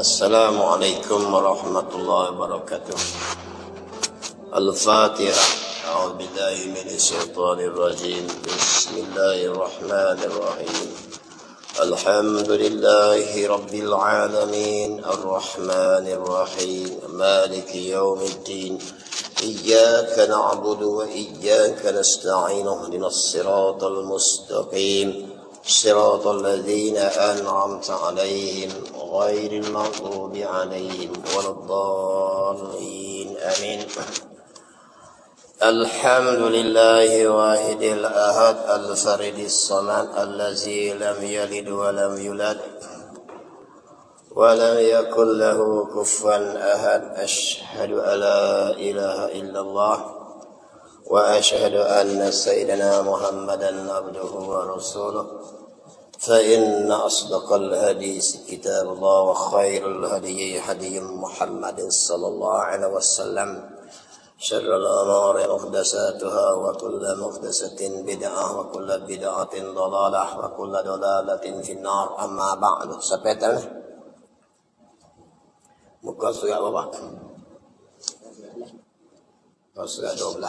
Assalamualaikum warahmatullahi wabarakatuh. Al-Fatihah. A'udzu billahi minasy syaithanir rajim. Bismillahirrahmanirrahim. Alhamdulillahi rabbil alamin. Ar-Rahmanir Rahim. Maliki yaumiddin. Iyyaka na'budu wa iyyaka nasta'in. Ihdinas siratal mustaqim. صراط الذين أنعمت عليهم غير المغضوب عليهم ولا الضالين آمين. الحمد لله واحد الأحد الفرد الصمد الذي لم يلد ولم يولد ولم يكن له كفوا أحد. أشهد أن لا إله إلا الله وأشهد أن سيدنا محمدا عبده ورسوله. فإن أصدق الحديث كتاب الله وخير الهدي هدي محمد صلى الله عليه وسلم. شر الأمور محدثاتها وكل محدثة بدعة وكل بدعة ضلالة وكل ضلالة في النار. أما بعد. Sampai tadi muka surat apa? Surat 12.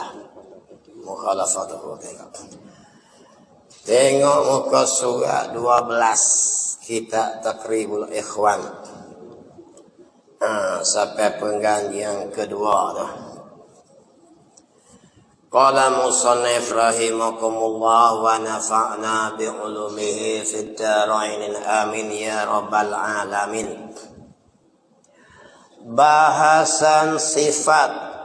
Mukhalafatuhu. Tengok muka surat 12 kita Taqribul Ikhwan. Sampai penggan yang kedua dah. Qala musannif rahimakumullah wa nafa'na bi ulumihi fid dharain amin ya rabbal alamin. Bahasan sifat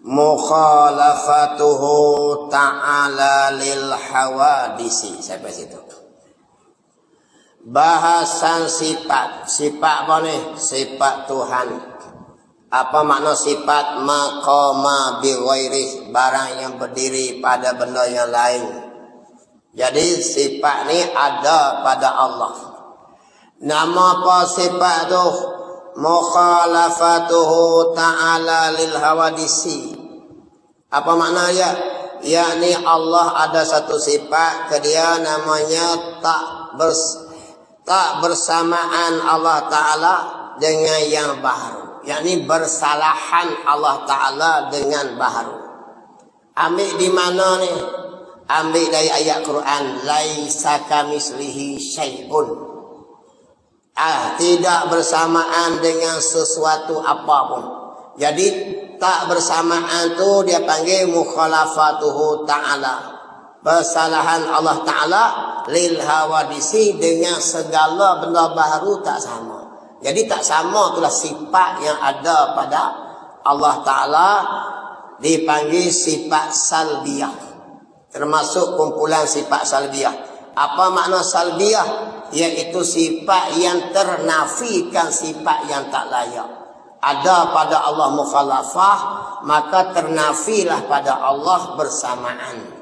mukhalafatuhu ta'ala lil hawadisi. Sampai situ. Bahasan sifat. Sifat apa nih? Sifat Tuhan. Apa makna sifat? Maqama bi ghairi, barang yang berdiri pada benda yang lain. Jadi sifat ni ada pada Allah. Nama apa sifat tu? Mukhalafatuhu ta'ala lil hawadisi. Apa makna ya? Yakni Allah ada satu sifat ke dia namanya tak bersamaan Allah Ta'ala dengan yang baharu. Yakni bersalahan Allah Ta'ala dengan baharu. Ambil di mana ni? Ambil dari ayat Quran. Laisa kamislihi syai'un. Tidak bersamaan dengan sesuatu apapun. Jadi tak bersamaan tu dia panggil mukhalafatuhu ta'ala. Bersalahan Allah Ta'ala lil hawadisi, dengan segala benda baru tak sama. Jadi tak sama itulah sifat yang ada pada Allah Ta'ala, dipanggil sifat salbiyah. Termasuk kumpulan sifat salbiyah. Apa makna salbiyah? Iaitu sifat yang ternafikan sifat yang tak layak. Ada pada Allah mukhalafah, maka ternafilah pada Allah bersamaan.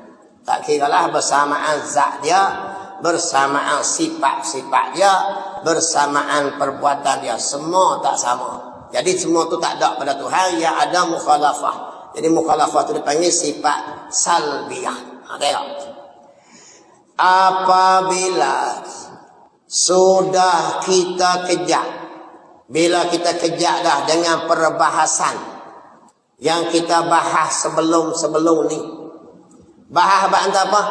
Tak kiralah bersamaan zat dia, bersamaan sifat-sifat dia, bersamaan perbuatan dia. Semua tak sama. Jadi semua tu tak ada pada Tuhan, yang ada mukhalafah. Jadi mukhalafah tu dipanggil sifat salbiyah. Tengok. Apabila sudah kita kejak, bila kita kejak dah dengan perbahasan yang kita bahas sebelum ni. Bahas apa?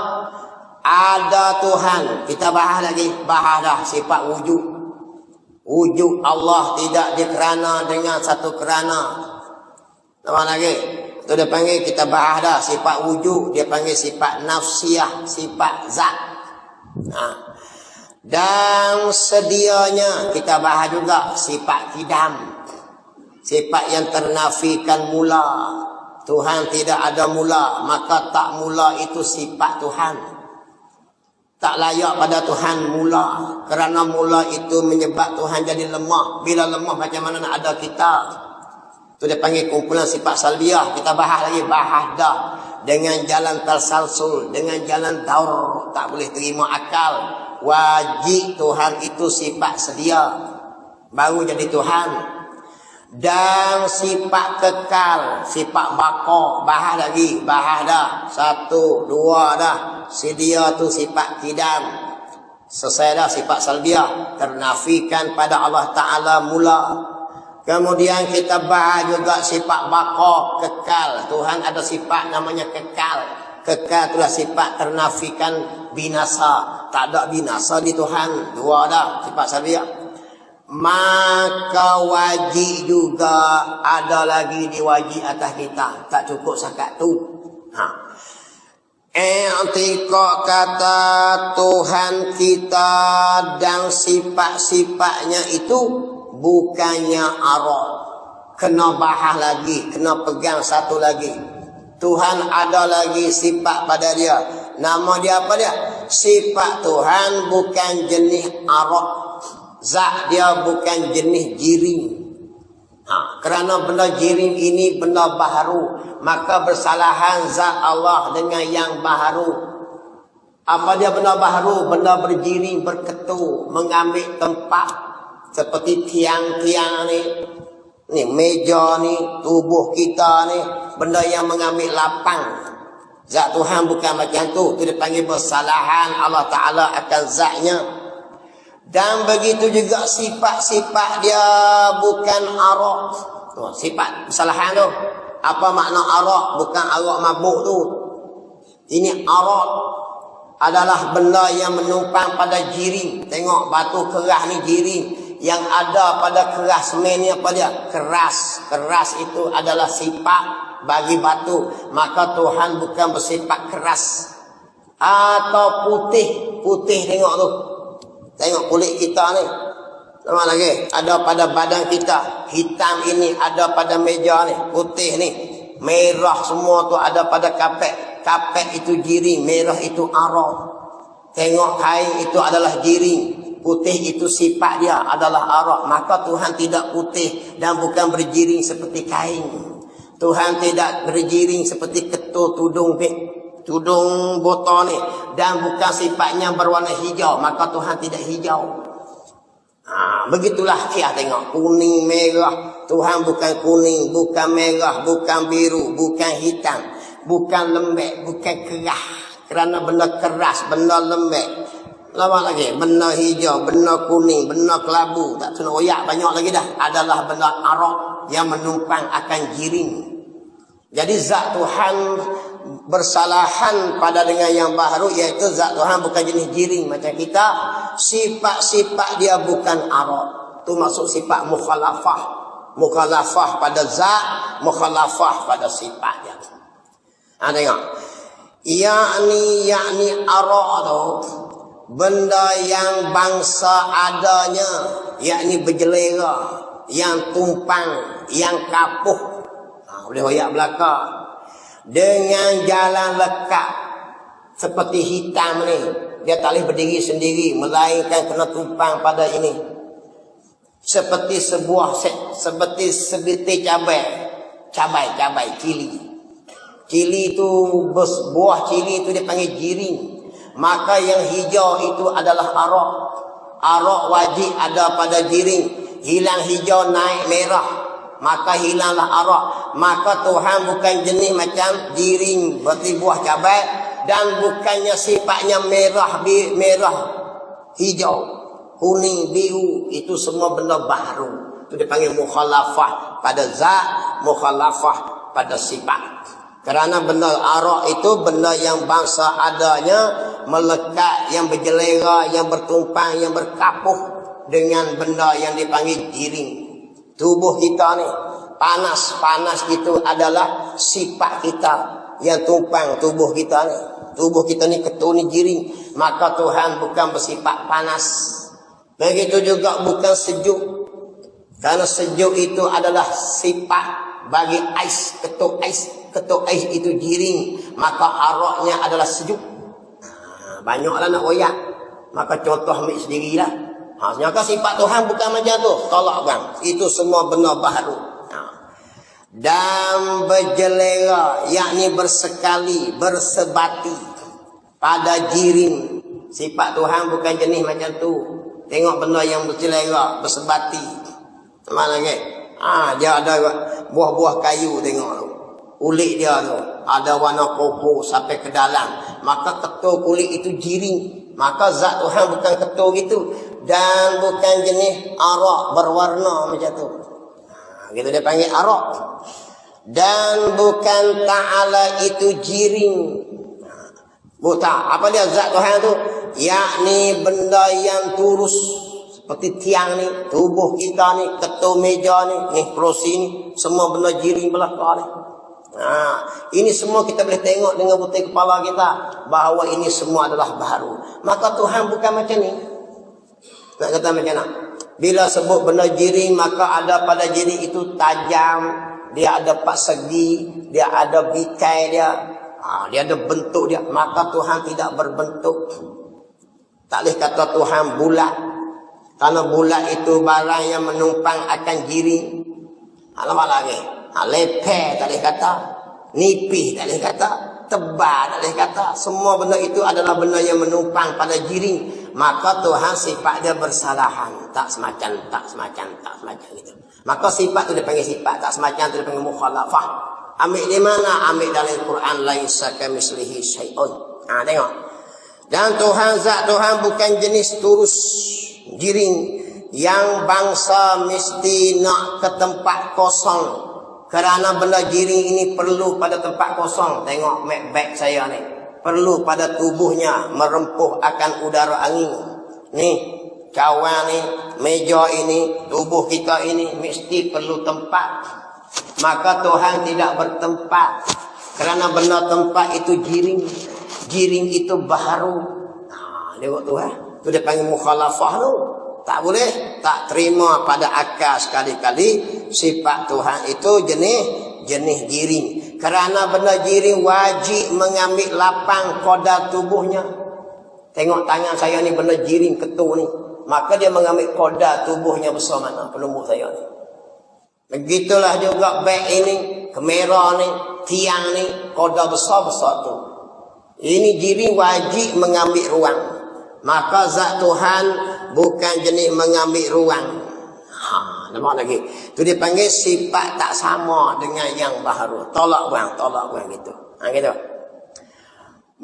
Ada Tuhan. Kita bahas lagi. Bahas dah sifat wujud. Wujud Allah tidak dikerana dengan satu kerana. Apa lagi? Itu dia panggil, kita bahas dah sifat wujud. Dia panggil sifat nafsiyah, sifat zat. Dan sedianya kita bahas juga sifat kidam. Sifat yang ternafikan mula. Tuhan tidak ada mula, maka tak mula itu sifat Tuhan. Tak layak pada Tuhan mula. Kerana mula itu menyebab Tuhan jadi lemah. Bila lemah macam mana nak ada kita? Itu dia panggil kumpulan sifat salbiyah. Kita bahas lagi, bahas dah. Dengan jalan tersalsul, dengan jalan daur, tak boleh terima akal. Wajib Tuhan itu sifat sedia, baru jadi Tuhan. Dan sifat kekal, sifat baqa, bahas lagi, bahas dah. 1, 2 dah. Sedia tu sifat kidam. Selesai dah sifat salbiah, ternafikan pada Allah Ta'ala mula. Kemudian kita bahas juga sifat baqa, kekal. Tuhan ada sifat namanya kekal. Kekal itulah sifat ternafikan binasa. Tak ada binasa di Tuhan. Dua dah sifat salbiah. Maka wajib juga ada lagi diwajib atas kita. Tak cukup sakat tu. I'tiqad kata Tuhan kita dan sifat-sifatnya itu bukannya arad. Kena bahas lagi, kena pegang satu lagi. Tuhan ada lagi sifat pada dia. Nama dia apa dia? Sifat Tuhan bukan jenis arad. Zat dia bukan jenis jiring. Kerana benda jiring ini benda baharu, maka bersalahan zat Allah dengan yang baharu. Apa dia benda baharu? Benda berjiring, berketul, mengambil tempat. Seperti tiang-tiang ni meja ni, tubuh kita ni, benda yang mengambil lapang. Zat Tuhan bukan macam tu. Itu dipanggil bersalahan Allah Ta'ala akan zatnya. Dan begitu juga sifat-sifat dia bukan arak. Sifat kesalahan tu. Apa makna arak? Bukan arak mabuk tu. Ini arak adalah benda yang menumpang pada jiring. Tengok batu keras ni jiring. Yang ada pada keras semen ni apa dia? Keras. Keras itu adalah sifat bagi batu. Maka Tuhan bukan bersifat keras. Atau putih. Putih tengok tu. Tengok kulit kita ni. Nampak lagi? Ada pada badan kita. Hitam ini ada pada meja ni. Putih ni. Merah semua tu ada pada kapek. Kapek itu jiring. Merah itu arak. Tengok kain itu adalah jiring. Putih itu sifat dia adalah arak. Maka Tuhan tidak putih dan bukan berjiring seperti kain. Tuhan tidak berjiring seperti ketul tudung botol ni, dan bukan sifatnya berwarna hijau, maka Tuhan tidak hijau. Begitulah dia tengok kuning merah. Tuhan bukan kuning, bukan merah, bukan biru, bukan hitam, bukan lembek, bukan keras. Kerana benda keras, benda lembek, lama lagi benda hijau, benda kuning, benda kelabu, tak kena oyak banyak lagi dah, adalah benda arak yang menumpang akan jiring. Jadi zat Tuhan bersalahan pada dengan yang baharu, iaitu zat Tuhan bukan jenis jiring macam kita. Sifat-sifat dia bukan arak. Itu maksud sifat mukhalafah. Mukhalafah pada zat, mukhalafah pada sifat dia. Tengok. Yakni arak tu benda yang bangsa adanya, yakni berjelera, yang tumpang, yang kapuh. Boleh hoyak belakang. Dengan jalan lekat seperti hitam ni, dia tak boleh berdiri sendiri, melainkan kena tumpang pada ini. Seperti seperti sebitir cabai, cili tu, buah cili tu dia panggil jiring. Maka yang hijau itu adalah arak. Arak wajib ada pada jiring. Hilang hijau naik merah, maka hilanglah arak. Maka Tuhan bukan jenis macam jiring berarti buah cabai, dan bukannya sifatnya merah, hijau, kuning, biru. Itu semua benda baru. Itu dipanggil mukhalafah pada zat, mukhalafah pada sifat. Kerana benda arak itu benda yang bangsa adanya, melekat, yang berjelera, yang bertumpang, yang berkapuh dengan benda yang dipanggil jiring. Tubuh kita ni panas itu adalah sifat kita yang tumpang tubuh kita ni. Tubuh kita ni ketul ni jiring, maka Tuhan bukan bersifat panas. Begitu juga bukan sejuk. Karena sejuk itu adalah sifat bagi ais, ketul ais itu jiring, maka araknya adalah sejuk. Banyaklah nak oyak, maka contoh ambil sendirilah. Senyaka sifat Tuhan bukan macam tu. Tolak bang, itu semua benda baharu. Dan berjelera, yakni bersekali, bersebati pada jiring. Sifat Tuhan bukan jenis macam tu. Tengok benda yang berjelera, bersebati. Mana lagi? Dia ada buah-buah kayu, tengok tu. Kulit dia tu ada warna koko sampai ke dalam. Maka ketul kulit itu jiring. Maka zat Tuhan bukan ketul gitu. Dan bukan jenis arak berwarna macam tu. Gitu dia panggil arak. Dan bukan ta'ala itu jiring. Bukan. Apa dia zat Tuhan tu? Yakni benda yang turus. Seperti tiang ni, tubuh kita ni, ketul meja ni, kerusi ni. Semua benda jiring belakang ni. Ini semua kita boleh tengok dengan putih kepala kita bahawa ini semua adalah baharu. Maka Tuhan bukan macam ni. Nak kata macam mana? Bila sebut benda jiring, maka ada pada jiring itu tajam, dia ada 4 segi, dia ada bikai dia, dia ada bentuk dia. Maka Tuhan tidak berbentuk. Tak boleh kata Tuhan bulat. Karena bulat itu barang yang menumpang akan jiring. Alamak lagi. Lepeh tak boleh kata, nipih tak boleh kata, tebal tak boleh kata. Semua benda itu adalah benda yang menumpang pada jiring. Maka Tuhan sifat dia bersalahan, tak semacam gitu. Maka sifat tu dia panggil sifat, tak semacam tu dia panggil mukhalafah. Ambil di mana? Ambil dalam Quran, laisa kamitslihi syai'un. Tengok. Dan Tuhan, zat Tuhan bukan jenis turus jiring yang bangsa mesti nak ke tempat kosong. Kerana benda jiring ini perlu pada tempat kosong. Tengok bag saya ni. Perlu pada tubuhnya merempuh akan udara angin. Ni, cawan ni, meja ini, tubuh kita ini mesti perlu tempat. Maka Tuhan tidak bertempat. Kerana benda tempat itu jiring. Jiring itu baharu. Tengok Tuhan. Tu dia panggil mukhalafah tu. Tak boleh, tak terima pada akal sekali-kali sifat Tuhan itu jenis jiring. Kerana benda jiring wajib mengambil lapang koda tubuhnya. Tengok tangan saya ni benda jiring ketul ni. Maka dia mengambil koda tubuhnya besar mana penumbuk saya ni. Begitulah juga beg ini, kamera ni, tiang ni, koda besar-besar tu. Ini jiring wajib mengambil ruang. Maka zat Tuhan bukan jenis mengambil ruang. Nampak lagi. Tu dia panggil sifat tak sama dengan yang baharu. Tolak buang gitu. Gitu.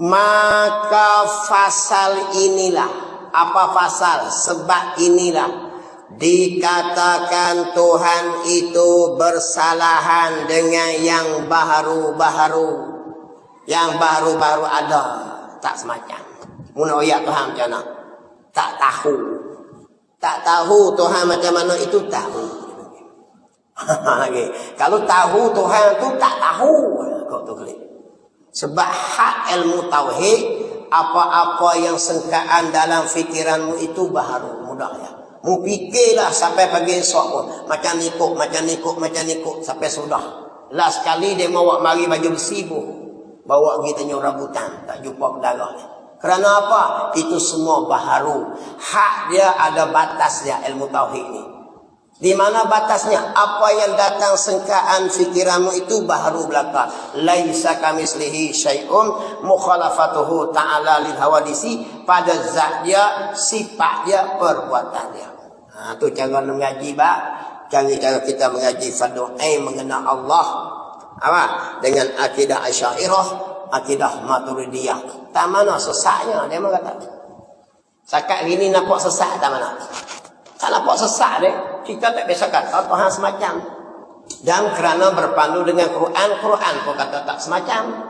Maka fasal inilah. Apa fasal? Sebab inilah dikatakan Tuhan itu bersalahan dengan yang baharu-baharu. Yang baru-baru ada. Tak semacam. Muna ayat Tuhan macam mana? Tak tahu. Tak tahu Tuhan macam mana itu tahu. Okay. Kalau tahu Tuhan tu tak tahu. Kau tu klik. Sebab hak ilmu tauhid, apa-apa yang sengkaan dalam fikiranmu itu baharu. Mudah ya. Mu fikirlah sampai pagi esok pun. Macam nikuk. Sampai sudah. Last sekali dia bawa mari baju besi pun. Bawa pergi tanya rambutan. Tak jumpa pedagang ni. Kerana apa? Itu semua baharu. Hak dia ada batas dia, ilmu tauhid ni. Di mana batasnya? Apa yang datang sengkaan fikiranmu itu baharu belaka. Laisa kamitslihi syai'un mukhalafatuhu ta'ala lil hawadisi. Pada zat dia, sifat dia, perbuatan dia. Tu cara mengaji bak. Cara kita mengaji fardu-ain mengenal Allah. Apa? Dengan akidah Asy'ariyah, akidah Maturidiyah. Tak mana sesatnya dia kata. Sakat gini nampak sesat tak mana? Tak nampak sesat dia. Kita tak biasa kata Tuhan semacam. Dan kerana berpandu dengan Quran pun kata tak semacam.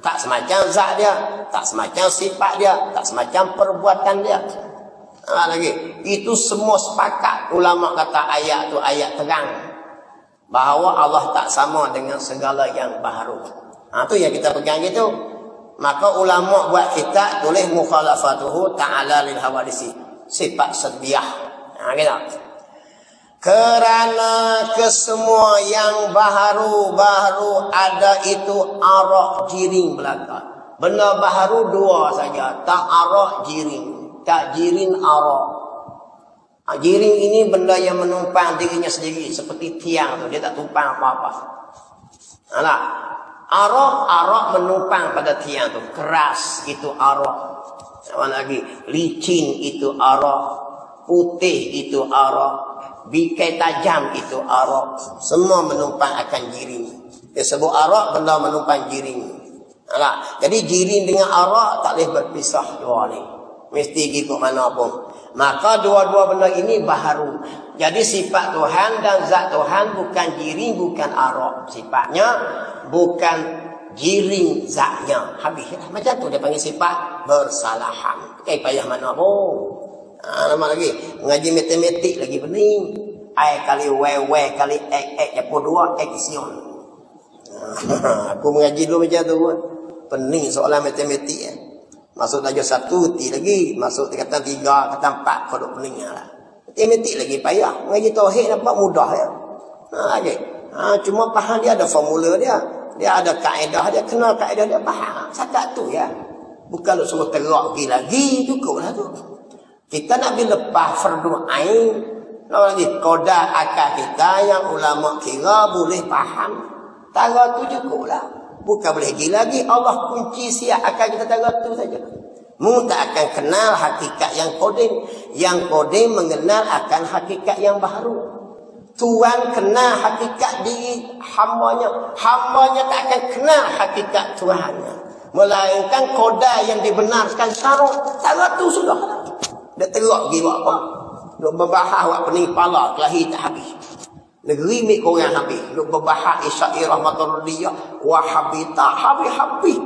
Tak semacam zat dia, tak semacam sifat dia, tak semacam perbuatan dia. Lagi, itu semua sepakat ulama kata ayat tu ayat terang. Bahawa Allah tak sama dengan segala yang baharu. Tu yang kita pegang gitu. Maka ulama buat kitab tulis mukhalafatuhu ta'ala lil hawadisi. Sifat sedbiah. Gitu. Kerana kesemua yang baharu ada itu arak jiring belaka. Benda baharu dua saja. Tak arak jiring. Tak jiring arak. Jiring ini benda yang menumpang dirinya sendiri. Seperti tiang tu. Dia tak tumpang apa-apa. Arak menumpang pada tiang tu. Keras itu arak. Sama lagi. Licin itu arak. Putih itu arak. Bikai tajam itu arak. Semua menumpang akan jiring. Dia sebut arak benda menumpang jiring. Alah, jadi jirin dengan arak tak boleh berpisah dua ni. Mesti ikut mana pun. Maka dua-dua benda ini baharu. Jadi sifat Tuhan dan zat Tuhan bukan jiring, bukan arak. Sifatnya bukan jiring zatnya. Habislah. Macam tu dia panggil sifat bersalahan. Bukan payah mana pun. Nama lagi. Mengaji matematik lagi pening. I kali W kali X apa dua action. Aku mengaji dulu macam tu pun. Pening soalan matematik ya. Masuk darjah 1 T lagi, masuk kata 3, kata 4 kodok pening lah. Matematik lagi payah. Mengaji tauhid nampak mudah ya. Lagi. Cuma faham dia ada formula dia. Dia ada kaedah dia, kenal kaedah dia faham. Sakat tu ya. Bukan lu suruh terak lagi cukuplah tu. Kita nak lepas fardu ain. Lagi kodar akal kita yang ulama kira boleh faham. Tara tu cukuplah. Bukan boleh pergi lagi. Allah kunci siap akal kita tara tu saja. Mu tak akan kenal hakikat yang kodim. Yang kodim mengenal akan hakikat yang baru. Tuhan kenal hakikat diri hambanya. Hambanya tak akan kenal hakikat Tuhannya. Melainkan kodar yang dibenarkan sekarang. Tara tu sudah. Dia terak pergi buat apa? Duk berbahas buat pening kepala. Kelahi tak habis. Negeri mik korang habis. Duk berbahas Isya'i Rahmatullah. Wahabi tak habis-habis.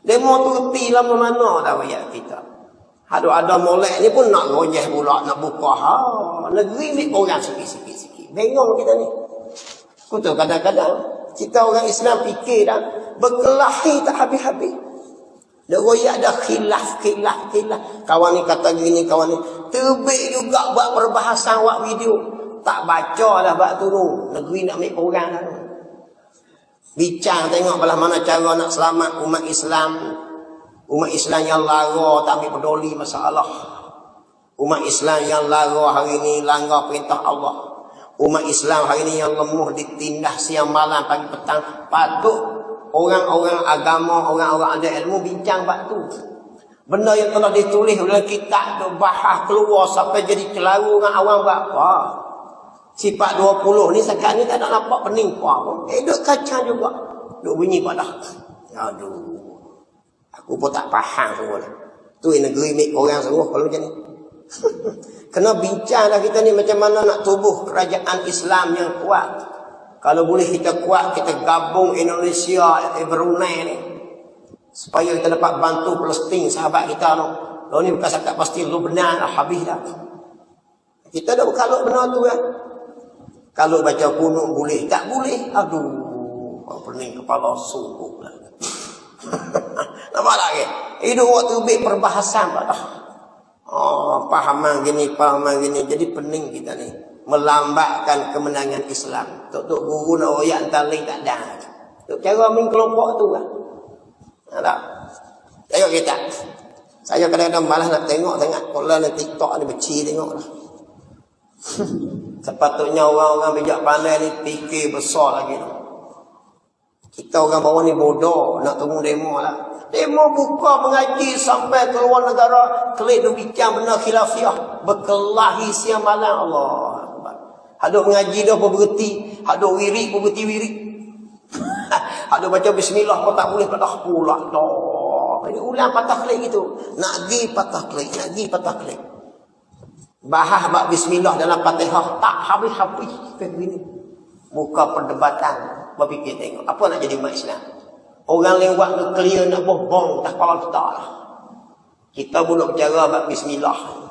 Demo tu reti lama mana dah ayat kita. Ada molek ni pun nak goyeh pula. Nak buka. Negeri mik korang sikit-sikit. Bengong kita ni. Kutu kadang-kadang. Kita orang Islam fikir dah. Berkelahi tak habis-habis. Dia royak ada khilaf. Kawan ni kata gini, kawan ni. Terbit juga buat perbahasan, buat video. Tak baca lah buat tu. Negeri nak ambil orang lah. Bincang tengok belah mana cara nak selamat umat Islam. Umat Islam yang lara tak ambil peduli masalah. Umat Islam yang lara hari ni langgar perintah Allah. Umat Islam hari ni yang lemah ditindas siang malam pagi petang. Patut orang-orang agama, orang-orang ada ilmu bincang bab tu. Benda yang telah ditulis oleh kitab tu bahas keluar sampai jadi kelaru dengan awam buat apa. Sifat 20 ni sekarang ni tak nak nampak pening apa. Duk kacang juga. Duk bunyi pada. Aduh. Aku pun tak faham semua lah. Tu negeri mik orang semua kalau macam ni. Kena bincang dah kita ni macam mana nak tubuh kerajaan Islam yang kuat. Kalau boleh kita kuat, kita gabung Indonesia, Brunei ni. Supaya kita dapat bantu Palestin, sahabat kita tu. Lo ni bukan cakap pasti lu benar dah, habis dah. Kita dah kalau benar tu kan. Kalau baca kunut boleh, tak boleh. Aduh, pening kepala sungguh lah. Nampak lagi? Hidup waktu baik perbahasan dah. Pahaman gini. Jadi pening kita ni. Melambatkan kemenangan Islam. Tok guru nak royak entar lain tak ada. Tok cara main kelompok tu lah. Tak. Tengok kita. Saya kadang-kadang malas nak tengok sangat. Kalau nak TikTok ni beci tengok lah. Sepatutnya orang-orang bijak pandai ni fikir besar lagi tu. Kita orang bawah ni bodoh. Nak tunggu demo lah. Demo buka mengaji sampai keluar negara. Kelik tu bincang benda khilafiah. Berkelahi siang malam. Allah. Haduk mengaji dah pun berhenti. Haduk wirid pun berhenti wirid. Haduk baca bismillah pun tak boleh patah pula. Ini ulang patah klik gitu. Nak pergi patah klik. Bahas bab bismillah dalam Fatihah tak habis-habis. Begini. Buka perdebatan. Berfikir tengok. Apa nak jadi umat Islam? Orang lewat nuklear nak bohong. Tak kepala kita lah. Kita boleh bercara bab bismillah.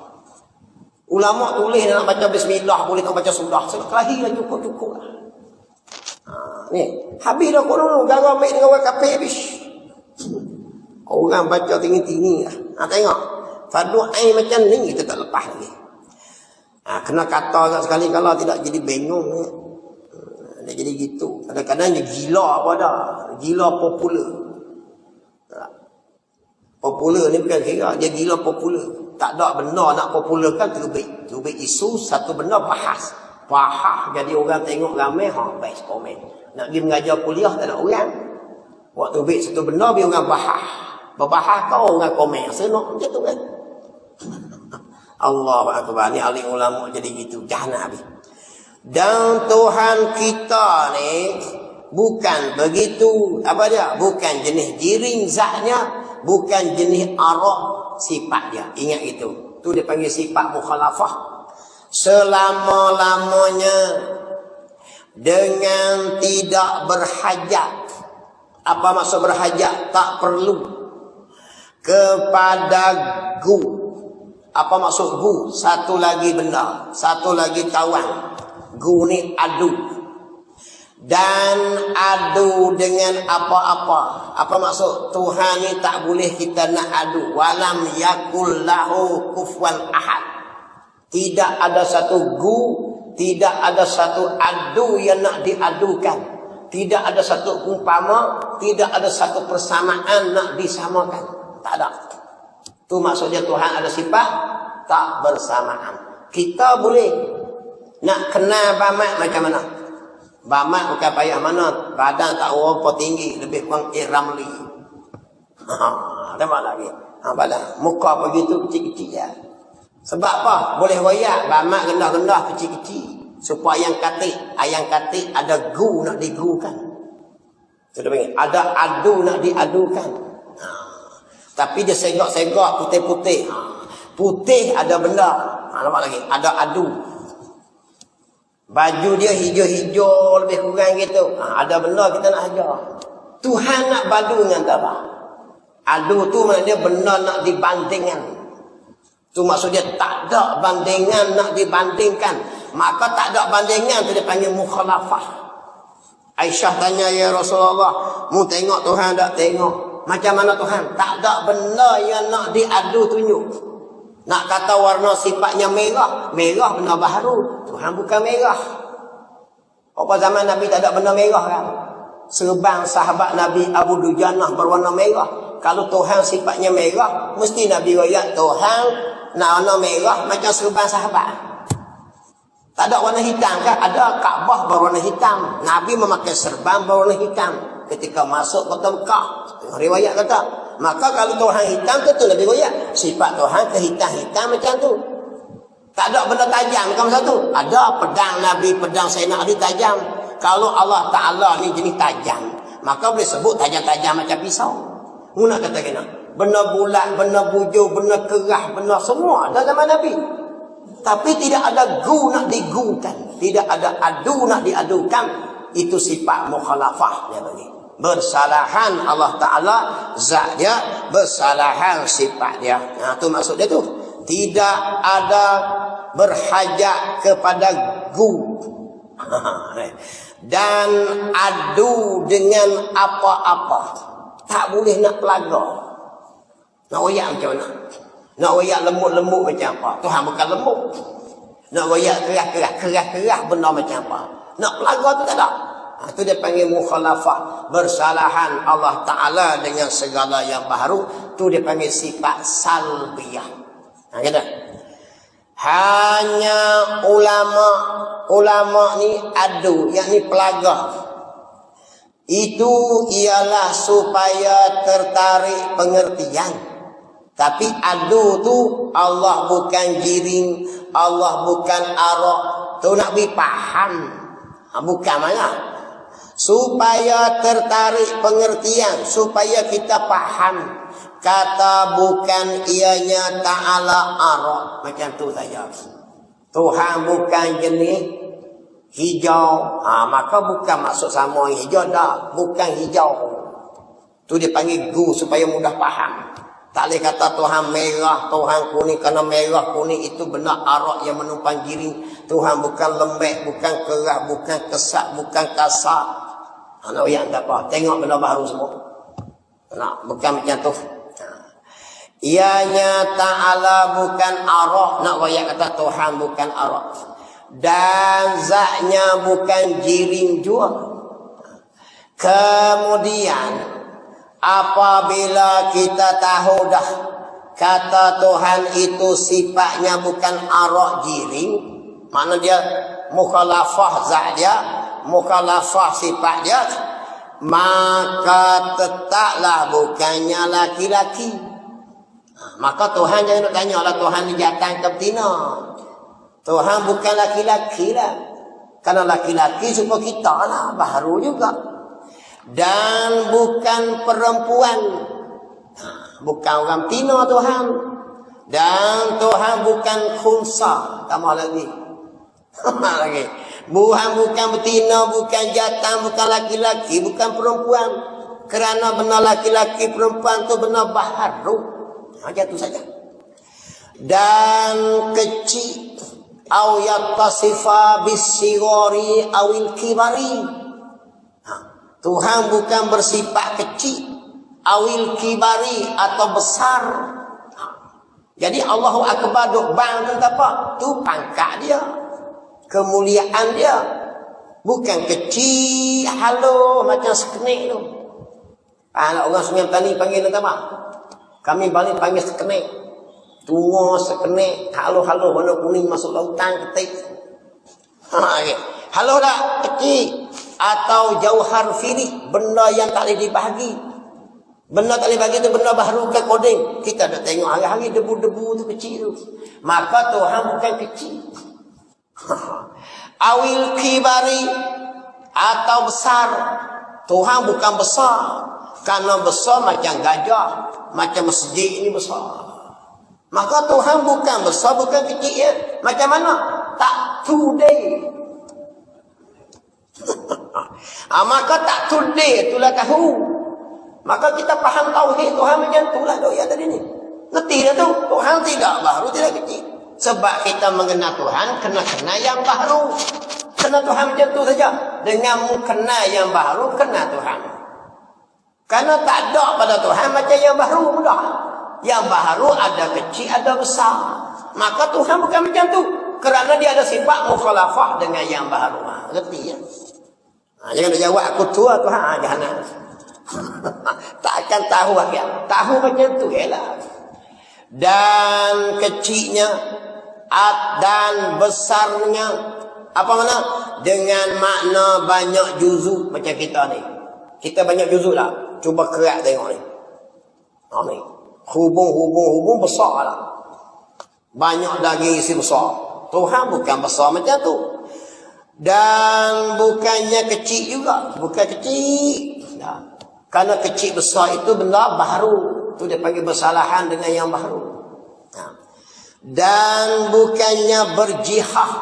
Ulama tulis nak baca bismillah, boleh tak baca surah. Sekelahi lah cukup lah. Ni, habis dah kau dulu. Gara ambil dengan orang kafir habis. Orang baca tinggi-tinggi lah. Tengok. Fardu ain macam ni, kita tak lepas lagi. Kena kata sekali kalau tidak jadi bengong. Dia jadi gitu. Kadang-kadang dia gila apa dah. Gila popular. Popular ni bukan kira. Dia gila popular. Tak ada benda nak popularkan terbit isu satu benda bahas jadi orang tengok ramai best komen. Nak pergi mengajar kuliah tak ada orang. Waktu terbit satu benda biar orang berbahas kau orang komen senang macam tu kan. Allah Akbar. Ni alim ulama jadi gitu jahanam habis. Dan Tuhan kita ni Bukan begitu. Apa dia? Bukan jenis jiring zatnya, bukan jenis arak sifat dia. Ingat itu. Tu dia panggil sifat mukhalafah. Selama-lamanya dengan tidak berhajat. Apa maksud berhajat? Tak perlu kepada gu. Apa maksud gu? Satu lagi benda, satu lagi kawan. Gu ni adu. Dan adu dengan apa-apa. Apa maksud? Tuhan ni tak boleh kita nak adu. Walam yakul lahu kufuwan ahad. Tidak ada satu gu, tidak ada satu adu yang nak diadukan. Tidak ada satu umpama, tidak ada satu persamaan nak disamakan. Tak ada. Tu maksudnya Tuhan ada sifat tak bersamaan. Kita boleh nak kenal Bamat macam mana? Bamat bukan payah mana, badan tak berapa tinggi, lebih kurang Ramli. Tengok lagi. Badan muka begitu kecil-kecil ya. Sebab apa? Boleh royak Bamat rendah-rendah kecil-kecil supaya ayang katik ada gu nak digukan. Sudah panggil ada adu nak diadukan. Tapi dia segak-segak putih-putih. Putih ada benda. Nampak lagi? Ada adu. Baju dia hijau-hijau lebih kurang gitu. Ada benda kita nak ajar. Tuhan nak badu dengan apa? Adu tu maknanya benda nak dibandingkan. Tu maksud dia tak ada bandingan nak dibandingkan. Maka tak ada bandingan tu dia panggil mukhalafah. Aisyah tanya, ya Rasulullah, mu tengok Tuhan tak? Tengok. Macam mana Tuhan? Tak ada benda yang nak diadu tunjuk. Nak kata warna sifatnya merah. Merah benda baharu. Tuhan bukan merah. Apa zaman Nabi tak ada benda merah kan? Serban sahabat Nabi Abu Dujanah berwarna merah. Kalau Tuhan sifatnya merah, mesti Nabi royak Tuhan nak warna merah macam serban sahabat. Tak ada warna hitam kan? Ada Kaabah berwarna hitam. Nabi memakai serban berwarna hitam ketika masuk kota Mekah. Riwayat kata, maka kalau Tuhan hitam tu Nabi royak sifat Tuhan kehitam-hitam macam tu. Tak ada benda tajam bukan satu. Ada pedang Nabi, pedang Sayyidina Ali tajam. Kalau Allah Ta'ala ni jenis tajam, maka boleh sebut tajam-tajam macam pisau. Mu nak kata kena benda bulat, benda bujur, benda kerah, benda semua ada zaman Nabi. Tapi tidak ada gu nak digukan, tidak ada adu nak diadukan. Itu sifat mukhalafah dia bagi. Bersalahan Allah Ta'ala zat dia, bersalahan sifat dia. Nah, tu maksud dia tu. Tidak ada berhajat kepada gu. Dan adu dengan apa-apa. Tak boleh nak pelaga. Nak royak macam mana? Nak royak lembut-lembut macam apa? Tuhan bukan lembut. Nak royak kerah-kerah benda macam apa? Nak pelaga tu tak ada. Itu dia panggil mukhalafah. Bersalahan Allah Ta'ala dengan segala yang baharu. Itu dia panggil sifat salbiyah. Kata, hanya ulama ni adu, yakni pelaga. Itu ialah supaya tertarik pengertian. Tapi adu tu Allah bukan jiring, Allah bukan arak. Tu nak dipaham. Bukan mana? Supaya tertarik pengertian, supaya kita faham. Kata bukan ianya ta'ala arak. Macam tu saja. Tuhan bukan jenis hijau. Maka bukan maksud sama hijau dah. Bukan hijau. Tu dia panggil gu supaya mudah faham. Tak boleh kata Tuhan merah, Tuhan kuning. Kerana merah kuning itu benar arak yang menumpang jiring. Tuhan bukan lembek, bukan kerah, bukan kesat, bukan kasar. Nak yang tak apa. Tengok benda baru semua. Bukan macam tu. Ianya ta'ala bukan arak. Nak royak kata Tuhan bukan arak. Dan zatnya bukan jiring jua. Kemudian apabila kita tahu dah kata Tuhan itu sifatnya bukan arak jiring, mana dia mukhalafah zat dia, mukhalafah sifat dia, maka tetaplah bukannya laki-laki. Maka Tuhan jangan nak tanya lah Tuhan ni jantan ke betina. Tuhan bukan laki-laki lah. Karena laki-laki supaya kita lah. Baharu juga. Dan bukan perempuan. Bukan orang Tino Tuhan. Dan Tuhan bukan khunsa. Tambah lagi. Tambah lagi. Bukan betina, bukan jantan, bukan laki-laki, bukan perempuan. Kerana benar laki-laki perempuan tu benar baharu. Jatuh saja. Dan kecil. Au yattasifa bisigori awil kibari. Tuhan bukan bersifat kecil, awil kibari atau besar. Jadi Allahu Akbar duk bang tu apa? Tu pangkat dia, kemuliaan dia. Bukan kecil, halo macam sekenik tu. Anak orang Sungai Petani panggil tu apa? Kami balik panggil sekenik. Tua sekenik, halo-halo warna kuning masuk lautan ketik. Okay. Halo dah, kecil. Atau jauhar firik, benda yang tak boleh dibahagi. Benda tak boleh bagi tu benda baru ke koding. Kita dah tengok hari-hari debu-debu tu kecil tu. Maka Tuhan bukan kecil. Awil kibari atau besar. Tuhan bukan besar. Karena besar macam gajah, macam masjid ini besar. Maka Tuhan bukan besar, bukan kecil ya. Macam mana? Tak today. Maka tak today itulah tahu. Maka kita faham tauhid Tuhan macam itulah doa tadi ni. Ngerti dah tu. Tuhan tidak baru, tidak kecil. Sebab kita mengenal Tuhan kena yang baru. Kena Tuhan macam tu saja. Dengan kena yang baru, kena Tuhan. Karena tak ada pada Tuhan macam yang baru mudah. Yang baru ada kecil, ada besar. Maka Tuhan bukan macam tu. Kerana dia ada sifat mukhalafah dengan yang baru. Ngerti ya? Jangan jawab aku tua Tuhan. Jangan. Tak akan tahu akhir. Tahu macam tu ialah. Dan kecilnya dan besarnya apa mana? Dengan makna banyak juzuk macam kita ni. Kita banyak juzuk lah. Cuba kerak tengok ni. Ni. Hubung besar lah. Banyak daging isi besar. Tuhan bukan besar macam tu. Dan bukannya kecil juga. Bukan kecil. Nah, karena kecil besar itu benda baru. Itu dia panggil bersalahan dengan yang baru. Nah. Dan bukannya berjihad.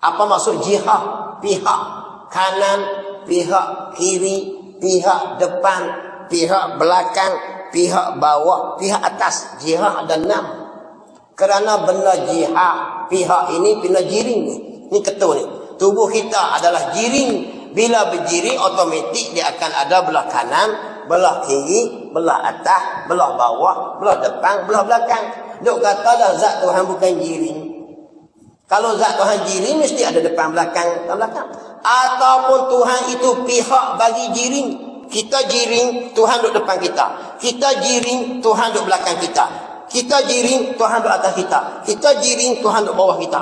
Apa maksud jihad? Pihak kanan, pihak kiri, pihak depan, pihak belakang, pihak bawah, pihak atas. Jihad ada 6. Kerana benda jihad, pihak ini benda jiring ni. Ni ketua ni. Tubuh kita adalah jiring. Bila berjiring, otomatik dia akan ada belah kanan, belah kiri, belah atas, belah bawah, belah depan, belah belakang. Duk kata dah zat Tuhan bukan jiring. Kalau zat Tuhan jiring, mesti ada depan, belakang, belakang. Ataupun Tuhan itu pihak bagi jiring. Kita jiring, Tuhan duduk depan kita. Kita jiring, Tuhan duduk belakang kita. Kita jiring, Tuhan duduk atas kita. Kita jiring, Tuhan duduk bawah kita.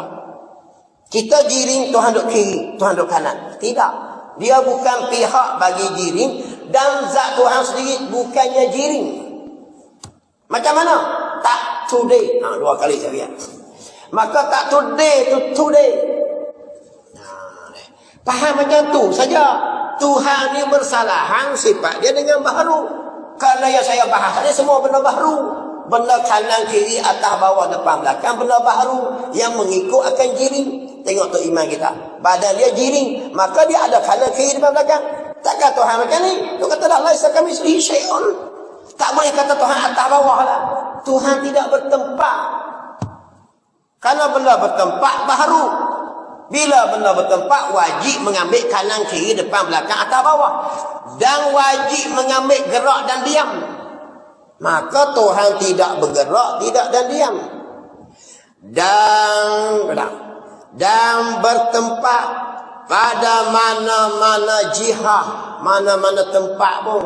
Kita jiring, Tuhan duduk kiri, Tuhan duduk kanan. Tidak. Dia bukan pihak bagi jiring. Dan zat Tuhan sendiri bukannya jiring. Macam mana? Tak today. 2 kali saya lihat. Maka tak today tu today. Faham macam tu saja. Tuhan ni bersalahan sifat dia dengan baharu. Kerana yang saya bahas ni semua benda baharu. Benda kanan, kiri, atas, bawah, depan, belakang. Benda baharu yang mengikut akan jiring. Tengok tu iman kita. Badan dia jiring. Maka dia ada kanan, kiri, depan, belakang. Takkan Tuhan macam ni? Dia kata dah laisa kamitslihi syai'un. Tak boleh kata Tuhan atas bawah lah. Tuhan tidak bertempat. Karena benda bertempat baharu. Bila benda bertempat, wajib mengambil kanan, kiri, depan, belakang, atas, bawah. Dan wajib mengambil gerak dan diam. Maka Tuhan tidak bergerak, tidak dan diam. Dan bertempat pada mana-mana jihad, mana-mana tempat pun.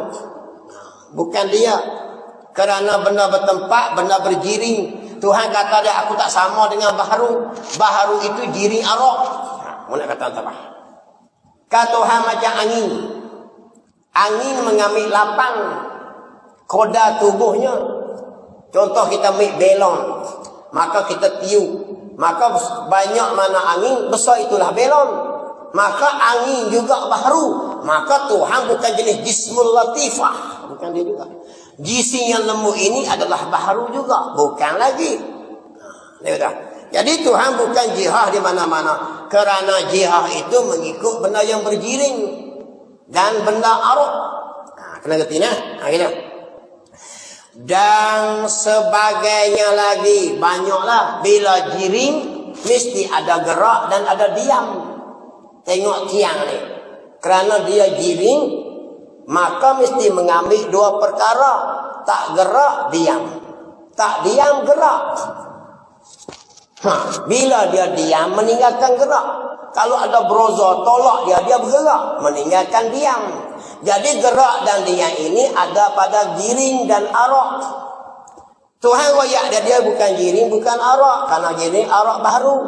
Bukan dia. Kerana benda bertempat, benda berjiring. Tuhan kata dia, aku tak sama dengan baharu. Baharu itu jiring arok. Mana kata apa? Kata Tuhan macam angin. Angin mengambil lapang koda tubuhnya. Contoh kita ambil belon. Maka kita tiup. Maka banyak mana angin, besar itulah belon. Maka angin juga baharu. Maka Tuhan bukan jenis jismul latifah. Bukan dia juga. Jisim yang lembut ini adalah baharu juga. Bukan lagi. Jadi Tuhan bukan jihah di mana-mana. Kerana jihah itu mengikut benda yang berjiring. Dan benda aruk. Kena ngerti nah? Kena. Dan sebagainya lagi. Banyaklah. Bila jiring, mesti ada gerak dan ada diam. Tengok tiang ni. Kerana dia jiring, maka mesti mengambil dua perkara. Tak gerak, diam. Tak diam, gerak. Bila dia diam, meninggalkan gerak. Kalau ada browser, tolak dia bergerak. Meninggalkan diam. Jadi gerak dan diam ini ada pada jiring dan arak. Tuhan royak dia bukan jiring, bukan arak. Karena jiring, arak baru.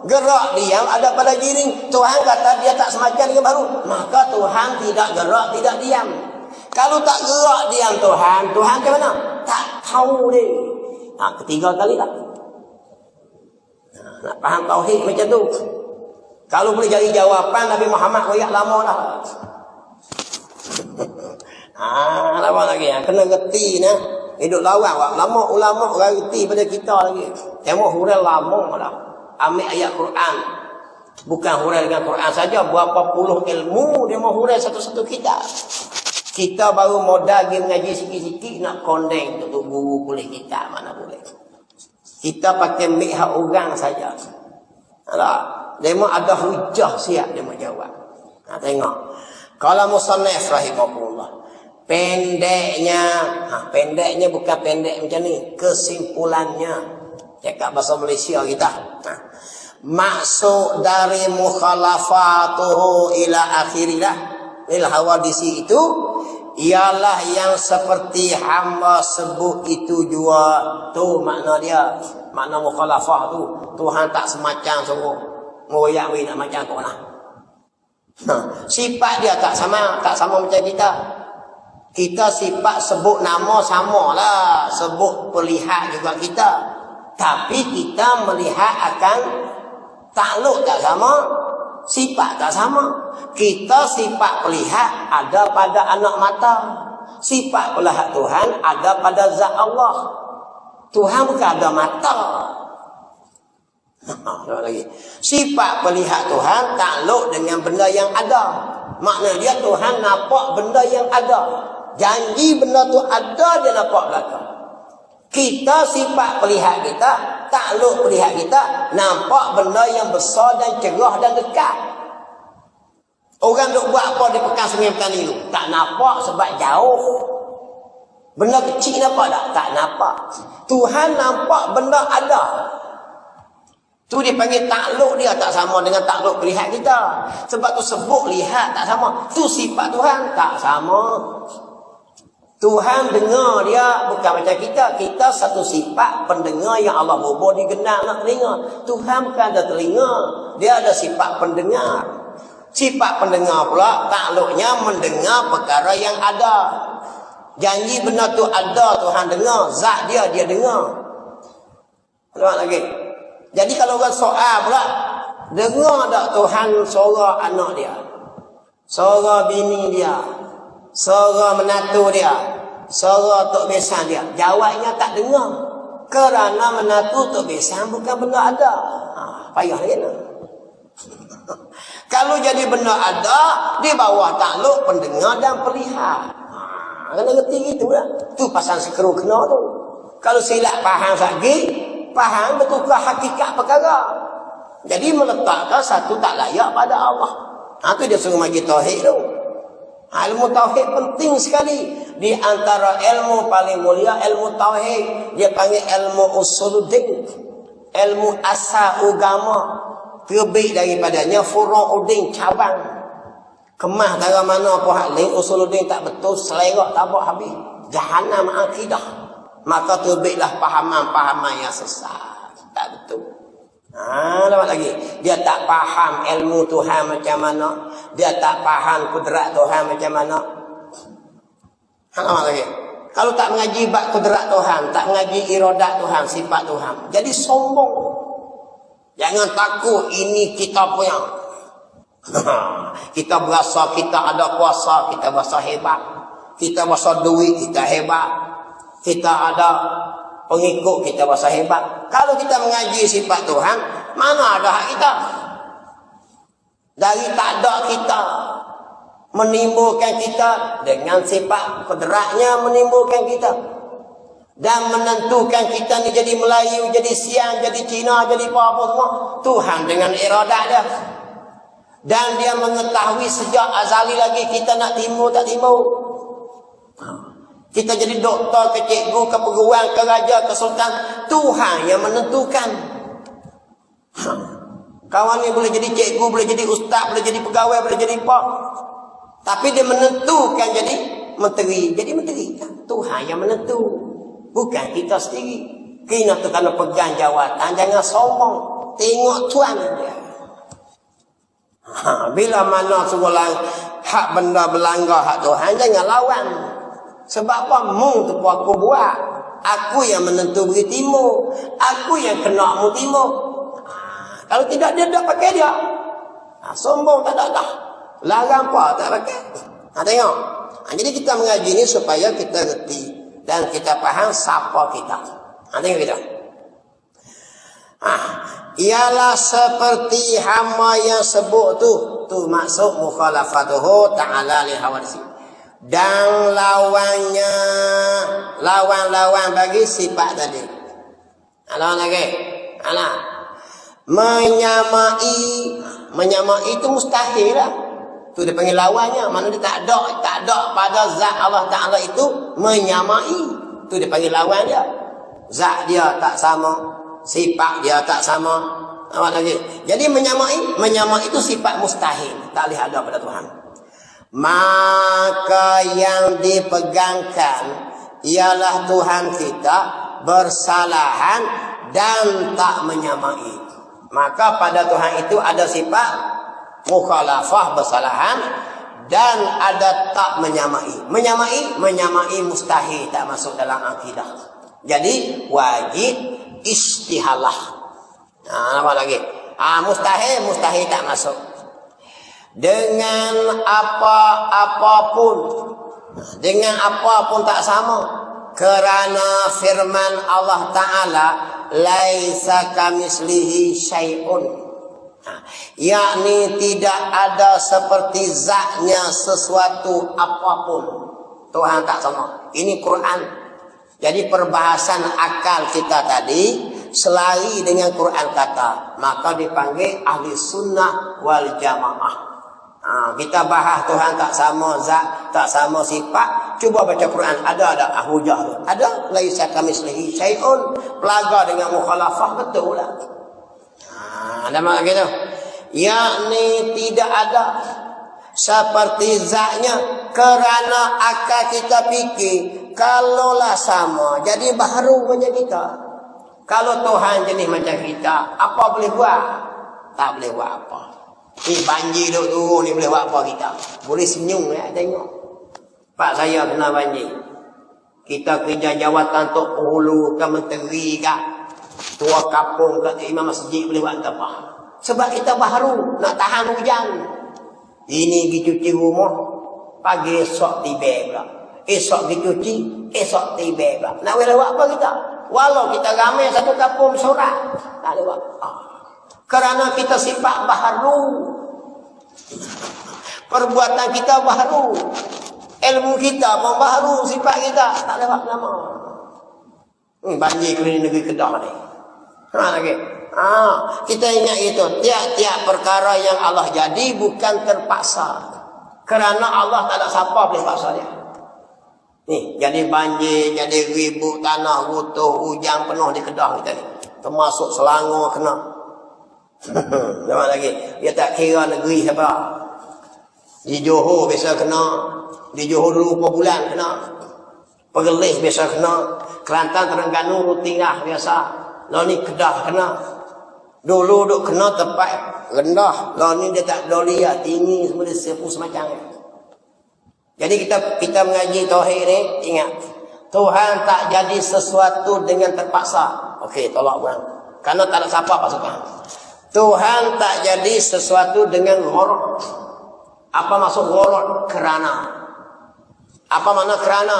Gerak diam ada pada jiring. Tuhan kata dia tak semacam dengan baru. Maka Tuhan tidak gerak, tidak diam. Kalau tak gerak diam Tuhan ke mana? Tak tahu dia. Ketiga kali tak. Nak faham tauhid macam tu. Kalau boleh cari jawapan, Nabi Muhammad royak lama dah. Lama lagi. Kena reti nah. Hidup lawan. Lama ulama orang reti pada kita lagi. Tengok hurai lama dah. Ambil ayat Quran. Bukan hurai dengan Quran saja. Berapa puluh ilmu dia mau hurai satu-satu kita. Kita baru modal pergi mengaji sikit-sikit nak kondeng untuk guru boleh kita. Mana boleh. Kita pakai mik hak orang saja. Dia mau ada hujah siap dia mau jawab. Tengok. Kalau musannif rahimahullah. Pendeknya bukan pendek macam ni. Kesimpulannya. Cakap bahasa Malaysia kita. Maksud dari mukhalafatuhu ila akhirilah lil hawadisi itu ialah yang seperti hamba sebut itu jua. Tu makna dia. Makna mukhalafah tu. Tuhan tak semacam suruh ngoyak we nak macam kau lah. Sifat dia tak sama macam kita. Kita sifat sebut nama samalah, sebut pelihat juga kita. Tapi kita melihat akan takluk tak sama, sifat tak sama. Kita sifat pelihat ada pada anak mata. Sifat pelihat Tuhan ada pada zat Allah. Tuhan bukan ada mata. Lagi. Sifat pelihat Tuhan takluk dengan benda yang ada. Makna dia Tuhan nampak benda yang ada. Janji benda tu ada, dia nampak belakang. Kita sifat pelihat kita, takluk pelihat kita, nampak benda yang besar dan cerah dan dekat. Orang duk buat apa di Pekan Sungai Petani tu? Tak nampak sebab jauh. Benda kecil nampak tak? Tak nampak. Tuhan nampak benda ada. Tu dipanggil takluk dia tak sama dengan takluk pelihat kita. Sebab tu sebut lihat tak sama. Tu sifat Tuhan tak sama. Tuhan dengar dia bukan macam kita. Kita satu sifat pendengar yang Allah bubuh di genang nak telinga. Tuhan bukan ada telinga. Dia ada sifat pendengar. Sifat pendengar pula takluknya mendengar perkara yang ada. Janji benda tu ada Tuhan dengar. Zat dia dengar. Tengok lagi. Jadi kalau orang soal pula, dengar tak Tuhan suara anak dia? Suara bini dia? Suara menantu dia? Suara tok besan dia? Jawabnya tak dengar. Kerana menantu tok besan bukan benda ada. Payah lagi nak. Kalau jadi benda ada, di bawah takluk pendengar dan pelihat. Kena ngerti gitu lah. Tu pasal sekeru kena tu. Kalau silap faham lagi, faham betulkah hakikat perkara. Jadi meletakkan satu tak layak pada Allah. Itu dia suruh bagi tauhid tu. Ilmu tauhid penting sekali. Di antara ilmu paling mulia ilmu tauhid. Dia panggil ilmu usuluddin. Ilmu asal agama. Terlebih daripadanya furu'uddin, cabang. Kemah dari mana pun hak lain usuluddin tak betul, selerak tabak habis. Jahannam akidah. Maka terbitlah pahaman-pahaman yang sesat. Tak betul. Lewat lagi. Dia tak faham ilmu Tuhan macam mana. Dia tak faham kudrat Tuhan macam mana. Lewat lagi. Kalau tak mengaji bab kudrat Tuhan, tak mengaji iradat Tuhan, sifat Tuhan, jadi sombong. Jangan takut ini kita punya. Kita berasa kita ada kuasa, kita berasa hebat. Kita berasa duit, kita hebat. Kita ada pengikut, kita berasa hebat. Kalau kita mengaji sifat Tuhan, mana ada hak kita? Dari tak ada kita menimbulkan kita dengan sifat kodratnya menimbulkan kita dan menentukan kita ni jadi Melayu, jadi Siam, jadi Cina, jadi apa semua. Tuhan dengan iradat dia. Dan dia mengetahui sejak azali lagi kita nak timbul tak timbul. Kita jadi doktor, ke cikgu, ke perguruan, ke raja, ke sultan, Tuhan yang menentukan. Kawan ni boleh jadi cikgu, boleh jadi ustaz, boleh jadi pegawai, boleh jadi apa. Tapi dia menentukan jadi menteri. Jadi menteri. Tuhan yang menentu. Bukan kita sendiri. Kena tu kalau pegang jawatan, jangan sombong. Tengok Tuhan dia. Bila mana suruh hak benda berlanggar hak Tuhan, jangan lawan. Sebab apa? Mu tu pun aku buat. Aku yang menentu beri timur. Aku yang kena mu timur. Kalau tidak, dia tak pakai dia. Sombong tak ada dah. Larang apa tak pakai. Tengok. Jadi kita mengaji ni supaya kita reti. Dan kita faham siapa kita. Tengok kita. Ialah seperti hamba yang sebut tu. Tu maksud mukhalafatuhu ta'ala li hawadisi. Dan lawannya. Lawan-lawan bagi sifat tadi. Lawan lagi. Menyamai itu mustahil lah. Itu dia panggil lawannya. Mana dia tak ada pada zat Allah Ta'ala itu menyamai. Itu dia panggil lawan dia. Zat dia tak sama, sifat dia tak sama. Apa lagi? Jadi menyamai itu sifat mustahil. Tak boleh ada pada Tuhan. Maka yang dipegangkan ialah Tuhan kita bersalahan dan tak menyamai. Maka pada Tuhan itu ada sifat mukhalafah bersalahan dan ada tak menyamai. Menyamai mustahil, tak masuk dalam akidah. Jadi wajib istihalah. Apa lagi? Mustahil tak masuk. Dengan apapun tak sama. Kerana firman Allah Ta'ala laisa kamislihi syai'un, yakni tidak ada seperti zatnya sesuatu apapun. Tuhan tak sama. Ini Quran. Jadi perbahasan akal kita tadi selari dengan Quran kata, maka dipanggil ahli sunnah wal jamaah. Kita bahas Tuhan tak sama zat, tak sama sifat. Cuba baca Quran, ada hujah tu. Ada laisa kamislihi syai'un, pelaga dengan mukhalafah, betul lah. Ada makna gitu. Yakni tidak ada seperti zatnya, kerana akal kita fikir kalaulah sama jadi baharu macam kita. Kalau Tuhan jenis macam kita, apa boleh buat? Tak boleh buat apa. Ni banjir duk turun ni boleh buat apa kita? Boleh senyum ya, tengok. Pak saya kena banjir. Kita kerja jawatan Tok Penghulu ke menteri ke tua kampung ke imam masjid boleh buat apa? Sebab kita baharu nak tahan hujan. Ini pergi cuci rumah, pagi esok tiba pula. Esok pergi cuci, esok tiba pula. Nak boleh buat apa kita? Walau kita ramai satu kampung sorak, tak boleh buat apa. Kerana kita sifat baharu. Perbuatan kita baharu. Ilmu kita pun baharu, sifat kita tak lewat nama. Banjir keliling negeri Kedah ni. Lagi. Kita ingat itu. Tiap-tiap perkara yang Allah jadi bukan terpaksa. Kerana Allah tak ada siapa boleh paksa dia. Ni, jadi banjir, jadi ribut tanah, runtuh, hujan penuh di Kedah kita ni. Termasuk Selangor kena. Nampak lagi. Dia tak kira negeri siapa. Di Johor biasa kena. Di Johor dulu berapa bulan kena. Perlis biasa kena. Kelantan Terengganu rutin dah biasa. Lalu ni Kedah kena. Dulu duk kena tempat rendah. Lalu ni dia tak dolia, tinggi semua dia sepu semacam. Jadi kita mengaji tauhid ni, ingat. Tuhan tak jadi sesuatu dengan terpaksa. Okey, tolak buang. Kerana tak ada siapa paksa Tuhan. Tuhan tak jadi sesuatu dengan gharad. Apa maksud gharad? Kerana. Apa makna kerana?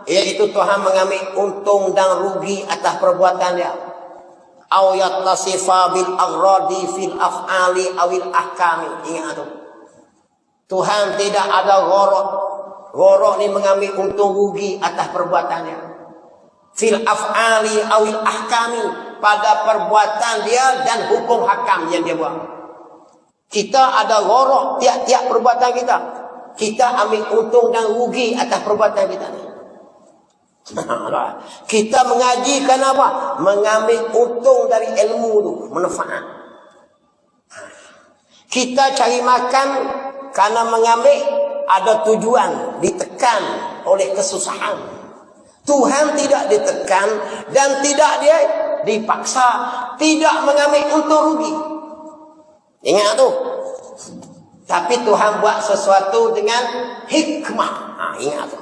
Iaitu Tuhan mengambil untung dan rugi atas perbuatan dia. Aw yattasifa bil aghradi fil af'ali awil ahkami. Ingat tu. Tuhan tidak ada gharad. Gharad ni mengambil untung rugi atas perbuatannya. Fil af'ali awil ahkami. Pada perbuatan dia dan hukum hakam yang dia buat. Kita ada gharad tiap-tiap perbuatan kita. Kita ambil untung dan rugi atas perbuatan kita ni. Kita mengaji kenapa? Mengambil untung dari ilmu tu, manfaat. Kita cari makan karena mengambil ada tujuan, ditekan oleh kesusahan. Tuhan tidak ditekan dan tidak dia dipaksa, tidak mengambil untung rugi. Ingat tu. Tapi Tuhan buat sesuatu dengan hikmah. Ingat tu.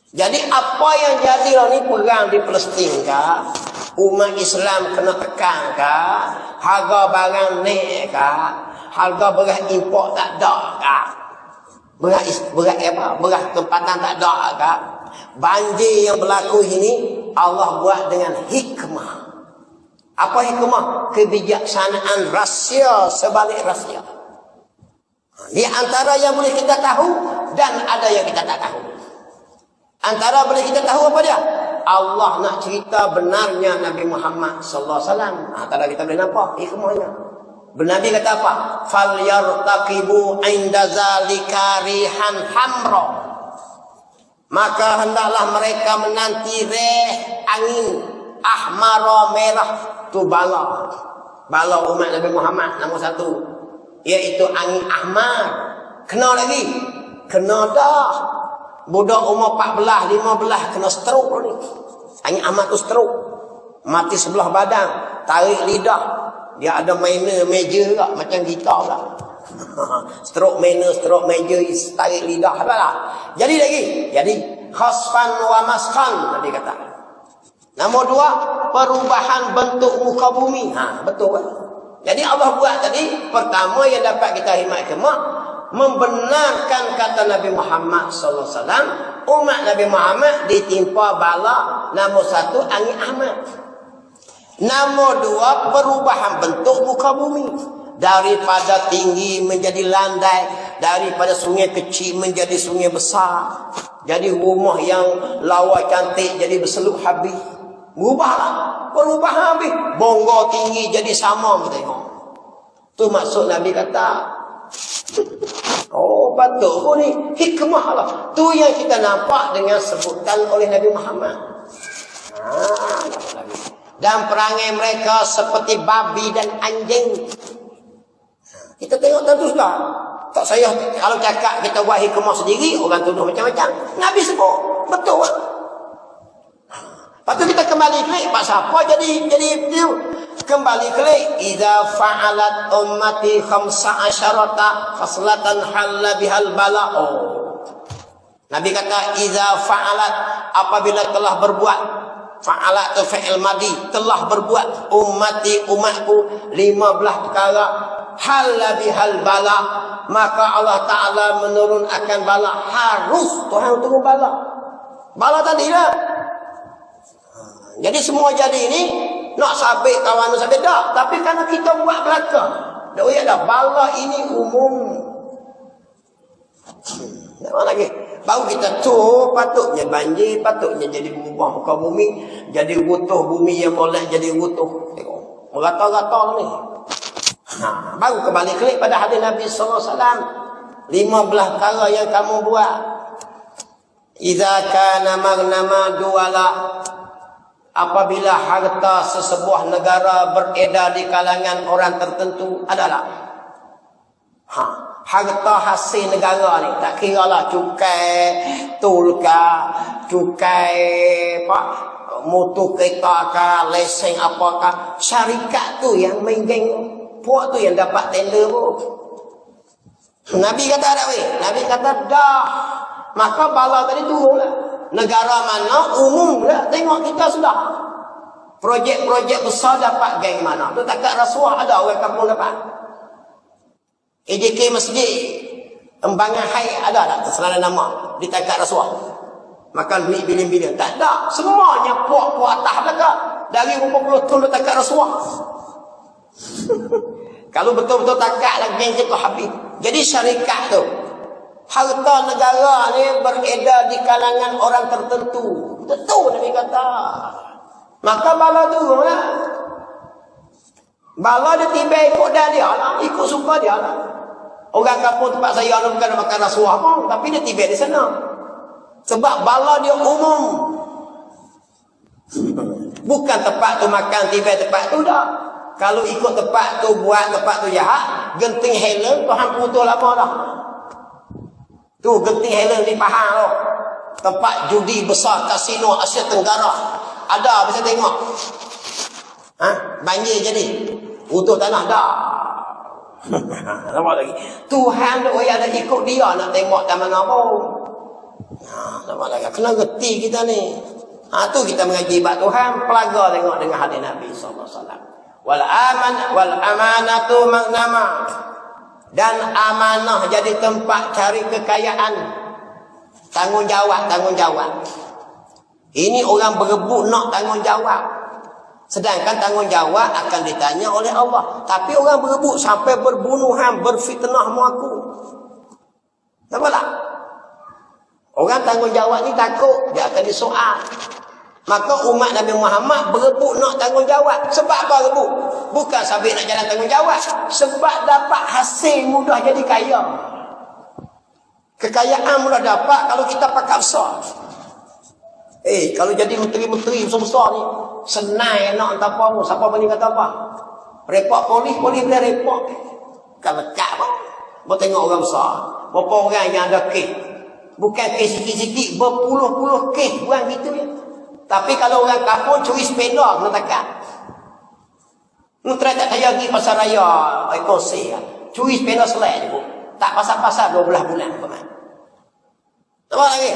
Jadi apa yang jadi lah ni, perang di Palestin kah, umat Islam kena tekan kah, harga barang naik kah, harga beras import tak ada kah, beras tempatan tak ada kah, banjir yang berlaku ini Allah buat dengan hikmah. Apa hikmah? Kebijaksanaan rahsia sebalik rahsia. Di antara yang boleh kita tahu dan ada yang kita tak tahu. Antara boleh kita tahu apa dia? Allah nak cerita benarnya Nabi Muhammad sallallahu alaihi wasallam. Antara kita boleh nampak hikmahnya. Nabi kata apa? Fal yartaqibu inda zalika rihan hamra. Maka hendaklah mereka menanti reh angin ahmara merah tu bala. Bala umat Nabi Muhammad nombor 1 iaitu angin ahmar. Kena lagi? Kena dah. Budak umur 14, 15 kena stroke ni. Angin ahmar tu stroke. Mati sebelah badan, tarik lidah. Dia ada minor major juga macam gitar lah. Stroke minor, stroke major, tarik lidah lah. Jadi lagi, jadi khasfan wa maskhan Nabi kata. Nombor 2, perubahan bentuk muka bumi. Betul kan? Jadi Allah buat tadi, pertama yang dapat kita hikmah, membenarkan kata Nabi Muhammad sallallahu alaihi wasallam. Umat Nabi Muhammad ditimpa bala. Nombor 1, angin ahmar. Nombor 2, perubahan bentuk muka bumi. Daripada tinggi menjadi landai, daripada sungai kecil menjadi sungai besar. Jadi rumah yang lawa cantik jadi berseluk habis. Berubahlah, perubahan habis. Bonggo tinggi jadi sama, kita tengok. Tu maksud Nabi kata. Oh, patut pun ni hikmah lah. Tu yang kita nampak dengan sebutan oleh Nabi Muhammad. Dan perangai mereka seperti babi dan anjing. Kita tengok tentu sudah. Tak saya kalau cakap kita buat hikmah sendiri, orang tuduh macam-macam. Nabi sebut, betul kan? Lepas tu kita kembali klik, Pak siapa jadi kembali klik. Idza fa'alat ummati 15 khaslatan halla bihal bala'u. Nabi kata idza fa'alat, apabila telah berbuat. Fa'alat tu fi'il madi, telah berbuat ummati umatku 15 perkara halla bihal bala', maka Allah Ta'ala menurunkan bala. Harus Tuhan turun bala. Bala tadi lah. Jadi semua jadi ini nak sabit kawan sabit dah, tapi kerana kita buat belakang. Dah ya dah bala ini umum. Nak lagi. Baru kita tu patutnya banjir, patutnya jadi berubah muka bumi, jadi runtuh bumi yang boleh jadi runtuh. Tengok. Merata-rata ni. Baru kembali klik pada hadis Nabi sallallahu alaihi wasallam. 15 perkara yang kamu buat. Idza kana maghnama duwala, apabila harta sesebuah negara beredar di kalangan orang tertentu adalah harta hasil negara ni, tak kira lah cukai tolkah, cukai apa, motor kereta kah, lesen apakah, syarikat tu yang main geng, puak tu yang dapat tender pun. Nabi kata tak weh? Nabi kata dah. Maka bala tadi turun lah. Negara mana umum lah. Tengok kita sudah. Projek-projek besar dapat geng mana? Tu takat rasuah ada orang kampung dapat. AJK Masjid Embangan Hai ada tak terselana nama di takat rasuah? Makan duit bilion-bilion. Tak ada. Semuanya puak-puak atas belakang. Dari rupa puluh tahun takat rasuah. Kalau betul-betul takat lah geng tu habis. Jadi syarikat tu, harta negara ni beredar di kalangan orang tertentu. Tentu Nabi kata. Maka bala tu lah. Bala dia tiba ikut dia lah. Ikut suka dia lah. Orang kampung tempat saya bukan nak makan rasuah pun. Tapi dia tiba di sana. Sebab bala dia umum. Bukan tempat tu makan tiba tempat tu dah. Kalau ikut tempat tu buat tempat tu jahat, genting Helen Tuhan putus lama dah. Tu genting Helen di Pahang tu. Tempat judi besar kasino Asia Tenggara. Ada bisa tengok. Banjir jadi. Utuh tanah dah. Nampak lagi. Tuhan tu ada ikut dia nak tengok tak mana pun. Nampak lagi. Kena reti kita ni. Tu kita mengaji bab Tuhan, pelaga tengok dengan hadis Nabi SAW. Wal amanatu magnama. Dan amanah jadi tempat cari kekayaan. Tanggungjawab. Ini orang berebut nak tanggungjawab. Sedangkan tanggungjawab akan ditanya oleh Allah. Tapi orang berebut sampai berbunuhan, berfitnah muaku. Nampak tak? Orang tanggungjawab ni takut dia akan disoal. Maka umat Nabi Muhammad berebut nak tanggungjawab. Sebab apa berebut? Bukan sabit nak jalan tanggungjawab. Sebab dapat hasil mudah jadi kaya. Kekayaan mudah dapat kalau kita pakai besar. Kalau jadi menteri-menteri besar-besar ni, senai nak entah apa pun. Siapa berani kata apa? Repot polis boleh repot. Kan lekat pun. Buat tengok orang besar. Berapa orang yang ada kes. Bukan kes sikit-sikit, berpuluh-puluh kes bukan gitu ya. Tapi kalau orang kampung curi sepeda kena takak. Menteri tak saya pergi pasar raya Ekose. Curi sepeda selai je pun. Tak pasal-pasal 12 bulan. Nampak lagi?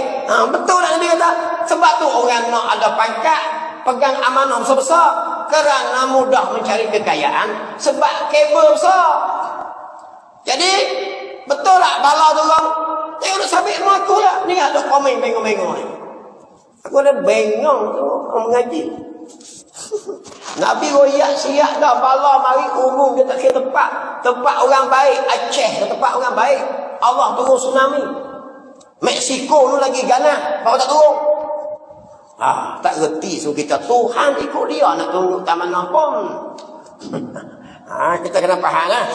Betul tak Nabi kata? Sebab tu orang nak ada pangkat, pegang amanah besar-besar. Kerana mudah mencari kekayaan. Sebab kabel besar. Jadi, betul tak bala tu orang? Tengok nak sabit rumah aku lah. Ni ada komen bengong-bengong ni. Aku ada bengong tu orang mengaji. Nabi royak siap dah bala mari umum dia tak kira tempat. Tempat orang baik. Aceh tempat orang baik. Allah turun tsunami. Meksiko tu lagi ganas. Baru tak turun. Tak reti. So kita Tuhan ikut dia nak tunjuk tak mana pun. Kita kena faham lah.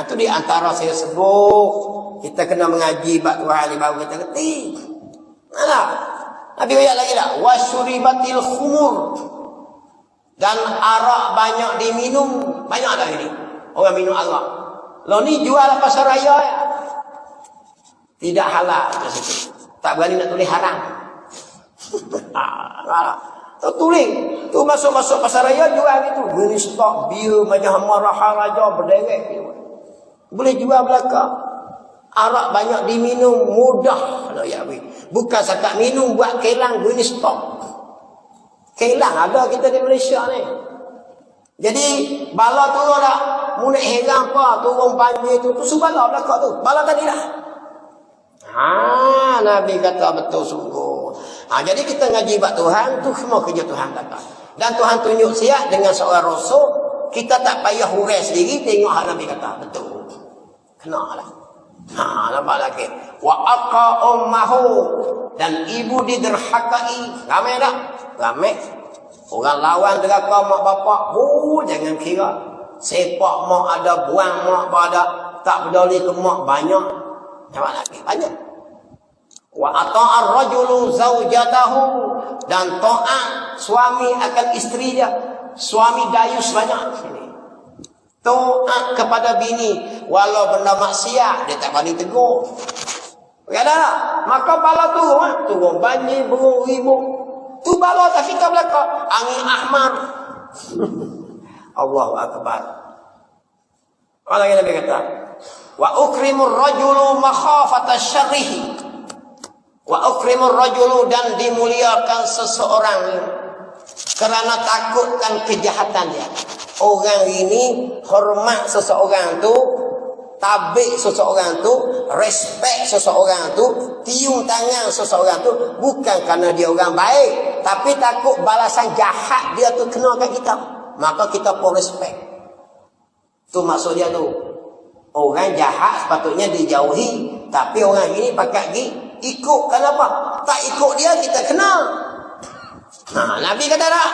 Tu di antara saya sebut. Kita kena mengaji bab Tuhan ni baru kita reti. Nabi ayat lagi tak? Wasyuribatil khumur. Dan arak banyak diminum. Banyak dah ini. Orang minum arak. Lo ni jual pasar raya ya. Tidak halal. Tak berani nak tulis haram. Tu tulis. Tu masuk-masuk pasar raya jual gitu. Beli stok bir macam marah raja berderet. Boleh jual belakang. Arak banyak diminum, mudah. Bukan sakat minum, buat kelang, gini stok. Kelang ada kita di Malaysia ni. Jadi, bala turun tak? Munak heran apa, turun banjir tu. Tu subala belakang tu. Bala tadi dah. Nabi kata betul sungguh. Jadi kita ngaji bab Tuhan, tu semua kerja Tuhan kata. Dan Tuhan tunjuk siap dengan seorang rasul. Kita tak payah hurai sendiri, tengok hal Nabi kata. Betul. Kenalah. Nampak lagi. Wa aqa ummahu. Dan ibu diderhakai. Ramai tak? Ramai. Orang lawan deraka mak bapak. Jangan kira. Sepak mak ada, buang mak ada. Tak peduli ke mak banyak. Nampak lagi. Banyak. Wa ata'ar rajulu zawjatahu. Dan ta'at suami akan isteri dia. Suami dayus banyak. Taat kepada bini walau benda maksiat dia tak berani tegur. Ada tak? Maka bala turun banjir burung ribut. Tu bala tak kita belakang angin ahmar. Allahu akbar. Allah yang Nabi kata, wa ukrimur rajulu makhafata syarrihi. Wa ukrimur rajulu dan dimuliakan seseorang Kerana takutkan kejahatan dia. Orang ini hormat seseorang tu, tabik seseorang tu, respect seseorang tu, tiung tangan seseorang tu, bukan kerana dia orang baik, tapi takut balasan jahat dia tu kena kat kita. Maka kita pun respect. Tu maksud dia tu. Orang jahat sepatutnya dijauhi, tapi orang ini pakat pergi ikut. Kenapa? Tak ikut dia kita kenal. Nabi kata tak,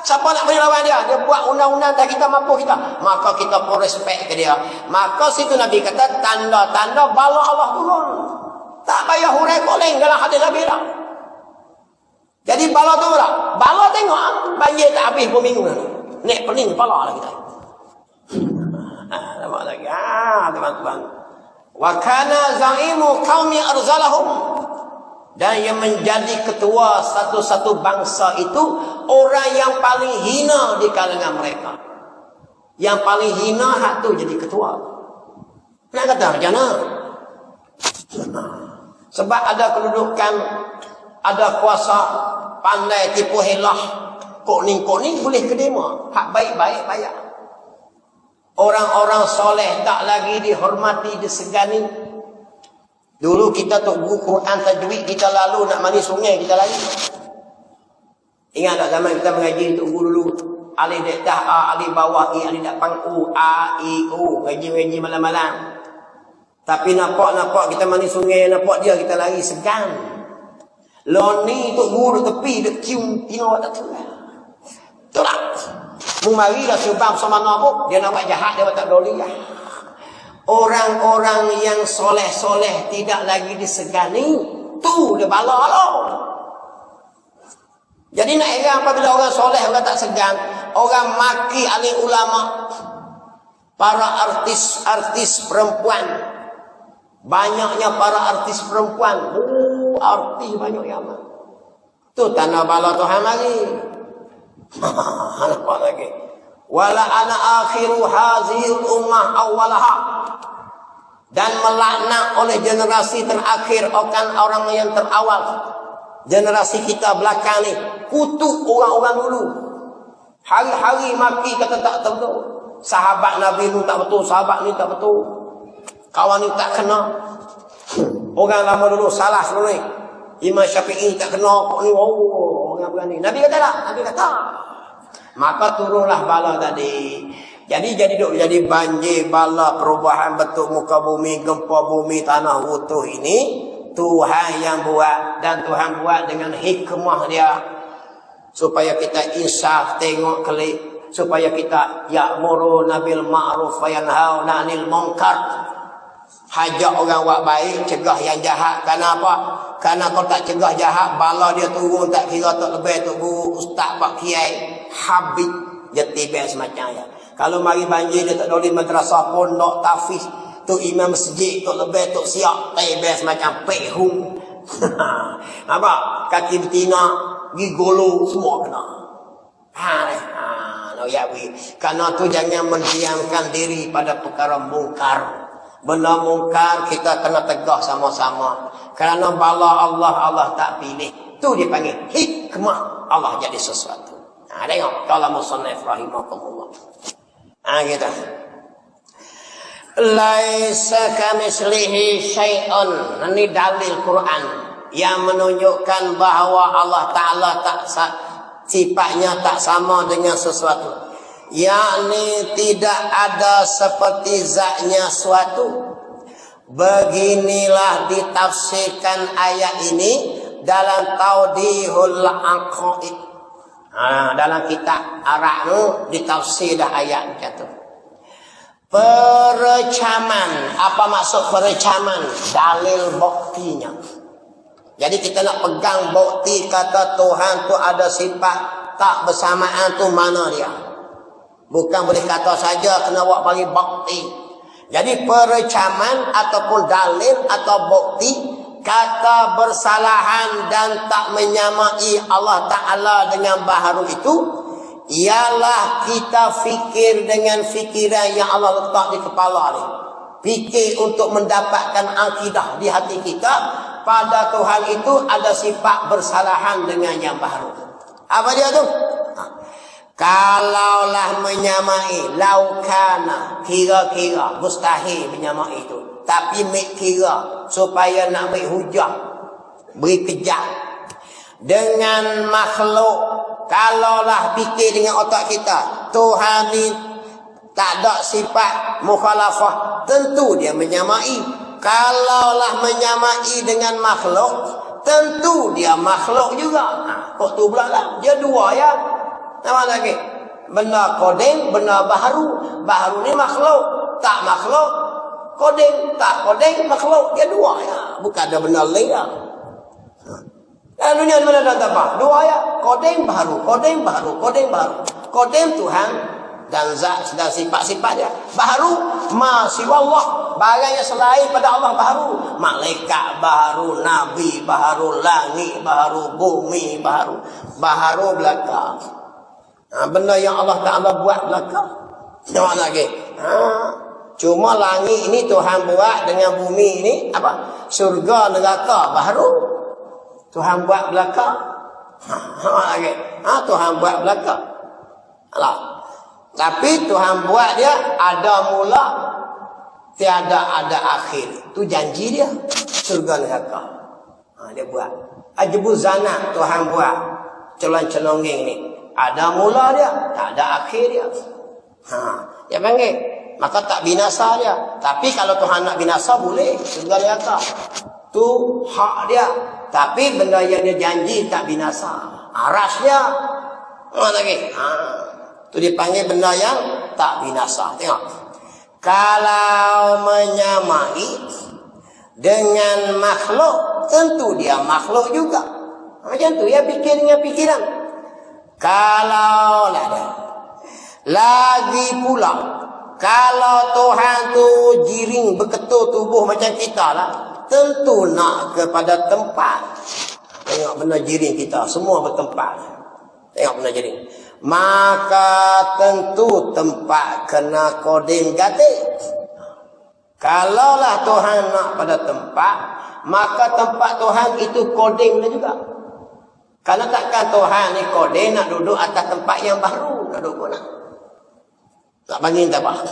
siapa nak boleh lawan dia? Dia buat undang-undang tak kita mampu kita, maka kita pun respect ke dia. Maka situ Nabi kata tanda-tanda bala Allah turun. Tak payah hurai koleng dalam hadis Nabi dah. Jadi bala tu lah, bala tengok banjir tak habis berminggu ni. Nek pening kepala lah kita. Nampak lagi. Teman-teman. Wa kana zaimu qaumi arzalahum. Dan yang menjadi ketua satu-satu bangsa itu orang yang paling hina di kalangan mereka. Yang paling hina hak tu jadi ketua. Nak kata macam mana? Sebab ada kedudukan, ada kuasa, pandai tipu helah, kok-ning boleh kedema. Hak baik-baik payah. Orang-orang soleh tak lagi dihormati, disegani. Dulu kita tok guru Quran tajwid, kita lalu nak mandi sungai kita lari. Ingat tak zaman kita mengaji tok guru dulu, alif dah a, alif bawah i, alif dak pang u, a i u, ngaji malam-malam. Tapi nampak kita mandi sungai, nampak dia kita lari segan. Loni tok guru tepi dak cium tino tak tu. Tu lah. Mu mari lah subang sama nak dia nak buat jahat, dia tak doli lah. Orang-orang yang soleh-soleh tidak lagi disegani, tu dia bala lah. Jadi nak heran apabila orang soleh orang tak segan, orang maki alim ulama, para artis perempuan. Banyaknya para artis perempuan. Artis banyak yang amat. Tu tanda bala Tuhan lagi. Nampak lagi. Wala ana akhiru hazil ummah awalaha. Dan melaknat oleh generasi terakhir akan orang yang terawal. Generasi kita belakang ni kutuk orang-orang dulu. Hari-hari maki kata tak betul. Sahabat Nabi ni tak betul, sahabat ni tak betul. Kawan ni tak kena. Orang lama dulu salah semua ni. Imam Syafi'i tak kena, kok ni orang berani. Nabi kata tak? Nabi kata. Maka turunlah bala tadi. Jadi banjir, bala, perubahan bentuk muka bumi, gempa bumi, tanah utuh ini Tuhan yang buat, dan Tuhan buat dengan hikmah dia supaya kita insaf tengok kelip, supaya kita ya'muru nabil ma'ruf wa yanhauna 'anil munkar, hajak orang buat baik, cegah yang jahat. Kenapa? Karena kalau tak cegah jahat, bala dia turun tak kira tak lebih tu guru, ustaz, pak kiai, habib jetibe semacam ya. Kalau mari banjir dia tak boleh madrasah pondok tafiz, tu imam masjid tu lebih tu siap tebes macam pehung. Nampak? Kaki betina, gigolo semua kena. No ya wi. Karena tu jangan mendiamkan diri pada perkara mungkar. Benda mungkar kita kena tegah sama-sama. Kerana bala Allah tak pilih. Tu dipanggil hikmah Allah jadi sesuatu. Tengok kalau musannif rahimahumullah. Gitu. Laisa kamislihi syai'un. Ini dalil Quran yang menunjukkan bahawa Allah Ta'ala sifatnya tak sama dengan sesuatu. Yakni tidak ada seperti zatnya suatu. Beginilah ditafsirkan ayat ini dalam Tawdihul Aqaid. Dalam kitab Arab tu ditafsir dah ayat macam tu. Perecaman. Apa maksud perecaman? Dalil buktinya. Jadi kita nak pegang bukti kata Tuhan tu ada sifat tak bersamaan tu mana dia. Bukan boleh kata saja, kena buat bagi bukti. Jadi perecaman ataupun dalil atau bukti kata bersalahan dan tak menyamai Allah Ta'ala dengan baharu itu ialah kita fikir dengan fikiran yang Allah letak di kepala ni. Fikir untuk mendapatkan akidah di hati kita pada Tuhan itu ada sifat bersalahan dengan yang baharu. Apa dia tu? Kalaulah menyamai, laukana, kira-kira, mustahil menyamai itu. Tapi kira supaya nak beri hujah, beri kejap dengan makhluk. Kalaulah fikir dengan otak kita, Tuhan ni tak ada sifat mukhalafah, tentu dia menyamai. Kalaulah menyamai dengan makhluk, tentu dia makhluk juga. Kok tu pula lah, dia dua ya. Nama lagi, benda kodeng, benda baharu. Baharu ni makhluk, tak makhluk. Kodeng, tak kodeng, makhluk. Dia dua ya, bukan ada benda lain lah. Dunia mana ada apa? Dua ya, kodeng baharu, kodeng baharu, kodeng baharu. Kodeng Tuhan dan zat dan sifat-sifat dia. Baharu ma siwa Allah, barang yang selain pada Allah baharu. Malaikat baharu, nabi baharu, langit baharu, bumi baharu. Baharu belaka. Benda yang Allah Ta'ala buat belaka. Tengok lagi. Cuma langit ini Tuhan buat dengan bumi ini apa? Surga neraka baharu. Tuhan buat belaka. Tengok lagi. Tuhan buat belaka. Alah. Tapi Tuhan buat dia ada mula, tiada ada akhir. Itu janji dia. Surga neraka. Dia buat. Ajbu zana Tuhan buat. Celon-celongging ni. Ada mula dia, tak ada akhir dia. Dia panggil. Maka tak binasa dia. Tapi kalau Tuhan nak binasa boleh. Surga neraka. Tu hak dia. Tapi benda yang dia janji tak binasa. Aras dia. Lagi. Tu dipanggil benda yang tak binasa. Tengok. Kalau menyamai dengan makhluk, tentu dia makhluk juga. Macam tu ya, fikir dengan pikiran. Kalau lagi pula, kalau Tuhan tu jiring berketul tubuh macam kita lah, tentu nak kepada tempat. Tengok benda jiring kita, semua bertempat. Tengok benda jiring. Maka tentu tempat kena koding gatik. Kalaulah Tuhan nak pada tempat, maka tempat Tuhan itu koding juga. Kalau takkan Tuhan ni koding nak duduk atas tempat yang baru, nak duduk nak. Tak bagi tak apa.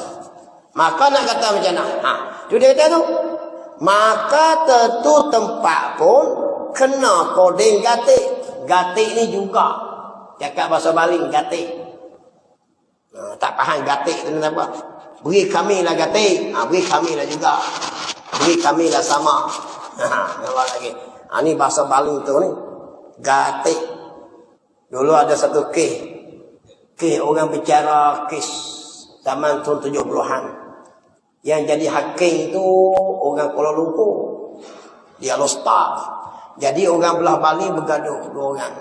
Maka nak kata macam mana? Tu dia kata tu. Maka tentu tempat pun kena koding gatik. Gatik ni juga. Cakap bahasa baling gatik. Tak faham gatik tu apa. Beri kami lah gatik. Beri kami lah juga. Beri kami lah sama. Nampak lagi. Ni bahasa baling tu ni. Gatik. Dulu ada satu kes orang bicara kes zaman tahun 70-an. Yang jadi hakim tu orang Kuala Lumpur. Dia lostar. Jadi orang belah Bali bergaduh dua orang.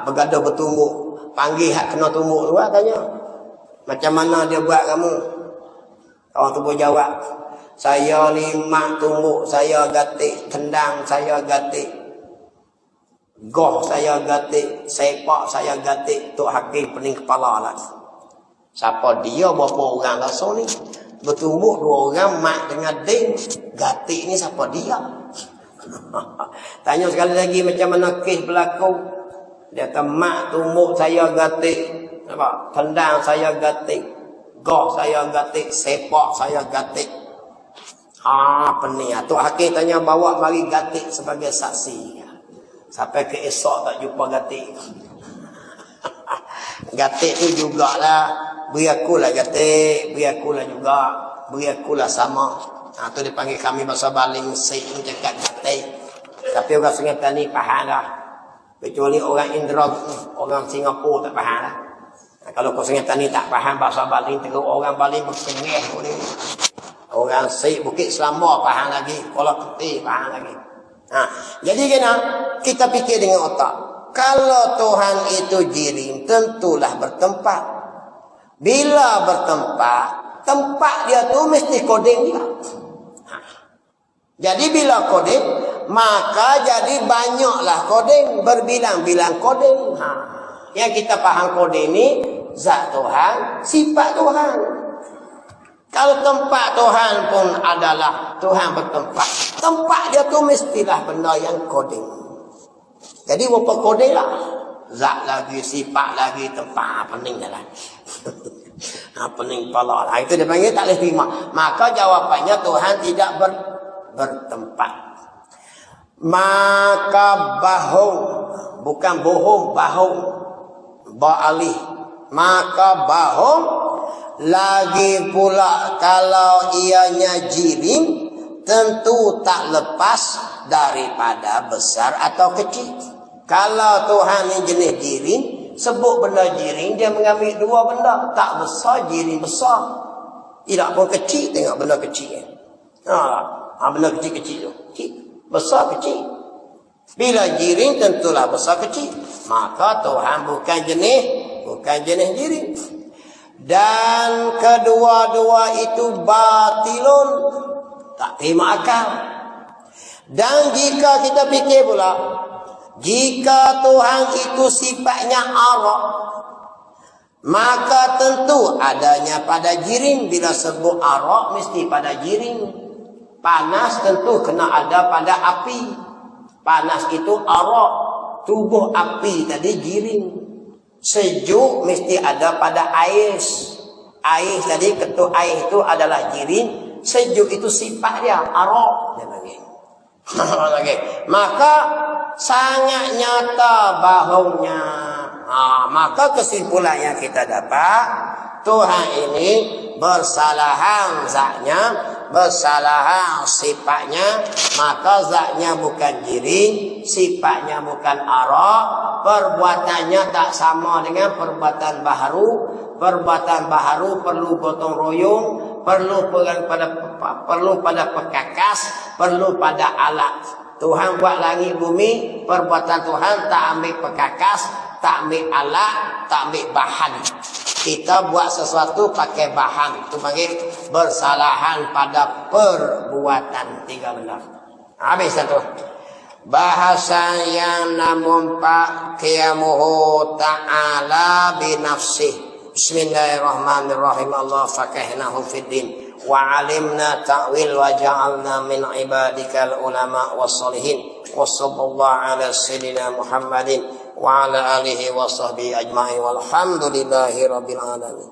Bergaduh bertumbuk. Panggil hak kena tumbuk tu tanya. Macam mana dia buat kamu? Orang tu berjawab. Saya lima tumbuk, saya gatik. Tendang, saya gatik. Goh saya gatik, sepak saya gatik. Tok Hakim pening kepala lah. Siapa dia berapa orang langsung ni? Bertumbuk dua orang, mak dengan ding. Gatik ni siapa dia? Tanya sekali lagi macam mana kes berlaku. Dia kata mak tumbuk saya gatik. Apa? Tendang saya gatik. Goh saya gatik, sepak saya gatik. Pening. Tok Hakim tanya bawa mari gatik sebagai saksi. Sampai ke esok tak jumpa gatik. Gatik tu jugalah. Beri akulah gatik. Beri akulah juga. Beri akulah sama. Tu dipanggil kami bahasa baling. Syed ni cakap gatik. Tapi orang Sungai Tani faham lah. Kecuali orang Indra, orang Singapura tak faham lah. Kalau kau Sungai Tani tak faham bahasa baling, terus orang baling berkengeh. Orang Syed Bukit Selamba faham lagi. Kuala Putih faham lagi. Jadi kita fikir dengan otak. Kalau Tuhan itu jirim, tentulah bertempat. Bila bertempat, tempat dia tu mesti koding dia. Jadi bila koding, maka jadi banyaklah koding, berbilang-bilang koding. Yang kita faham koding ni zat Tuhan, sifat Tuhan. Kalau tempat Tuhan pun adalah Tuhan bertempat. Tempat dia tu mestilah benda yang koding. Jadi berapa koding lah. zat lagi, sifat lagi, tempat pening dah lah. Pening pala lah. Itu dia panggil tak boleh terima. Maka jawapannya Tuhan tidak bertempat. Maka bahong, bukan bohong, bahong, ba'alih. Maka bahong lagi pula kalau ianya jirim, tentu tak lepas daripada besar atau kecil. Kalau Tuhan ni jenis jirim, sebut benda jirim, dia mengambil dua benda. Tak besar, jirim besar. Tidak pun kecil, tengok benda kecil. Benda kecil-kecil tu. Besar kecil. Bila jirim, tentulah besar kecil. Maka Tuhan bukan jenis jirim. Dan kedua-dua itu batilun. Tak terima akal. Dan jika kita fikir pula, jika Tuhan itu sifatnya arak, maka tentu adanya pada jirim. Bila sebut arak, mesti pada jirim. Panas tentu kena ada pada api. Panas itu arak. Tubuh api tadi jirim. Sejuk mesti ada pada air. Air tadi, ketuk air itu adalah jirim. Sejuk itu sifat dia, arak. Dia panggil. Maka sangat nyata bahongnya. Maka kesimpulan yang kita dapat, Tuhan ini bersalahan zatnya, bersalahan sifatnya. Maka zatnya bukan jirim, sifatnya bukan arak, perbuatannya tak sama dengan perbuatan baharu. Perbuatan baharu perlu gotong royong, perlu pada pekakas, perlu pada alat. Tuhan buat langit bumi, perbuatan Tuhan tak ambil pekakas, tak ambil alat, tak ambil bahan. Kita buat sesuatu pakai bahan. Itu panggil bersalahan pada perbuatan. 3 benda. Habis satu. Bahasa yang namun Pak qiyamuhu ta'ala binafsih. Bismillahirrahmanirrahim. Allah fakihnahu fid din wa alimna ta'wil wa ja'alna min ibadikal ulama wassalihin. Wa sallallahu ala sayyidina Muhammadin wa ala alihi wa sahbihi ajma'in walhamdulillahi rabbil alamin.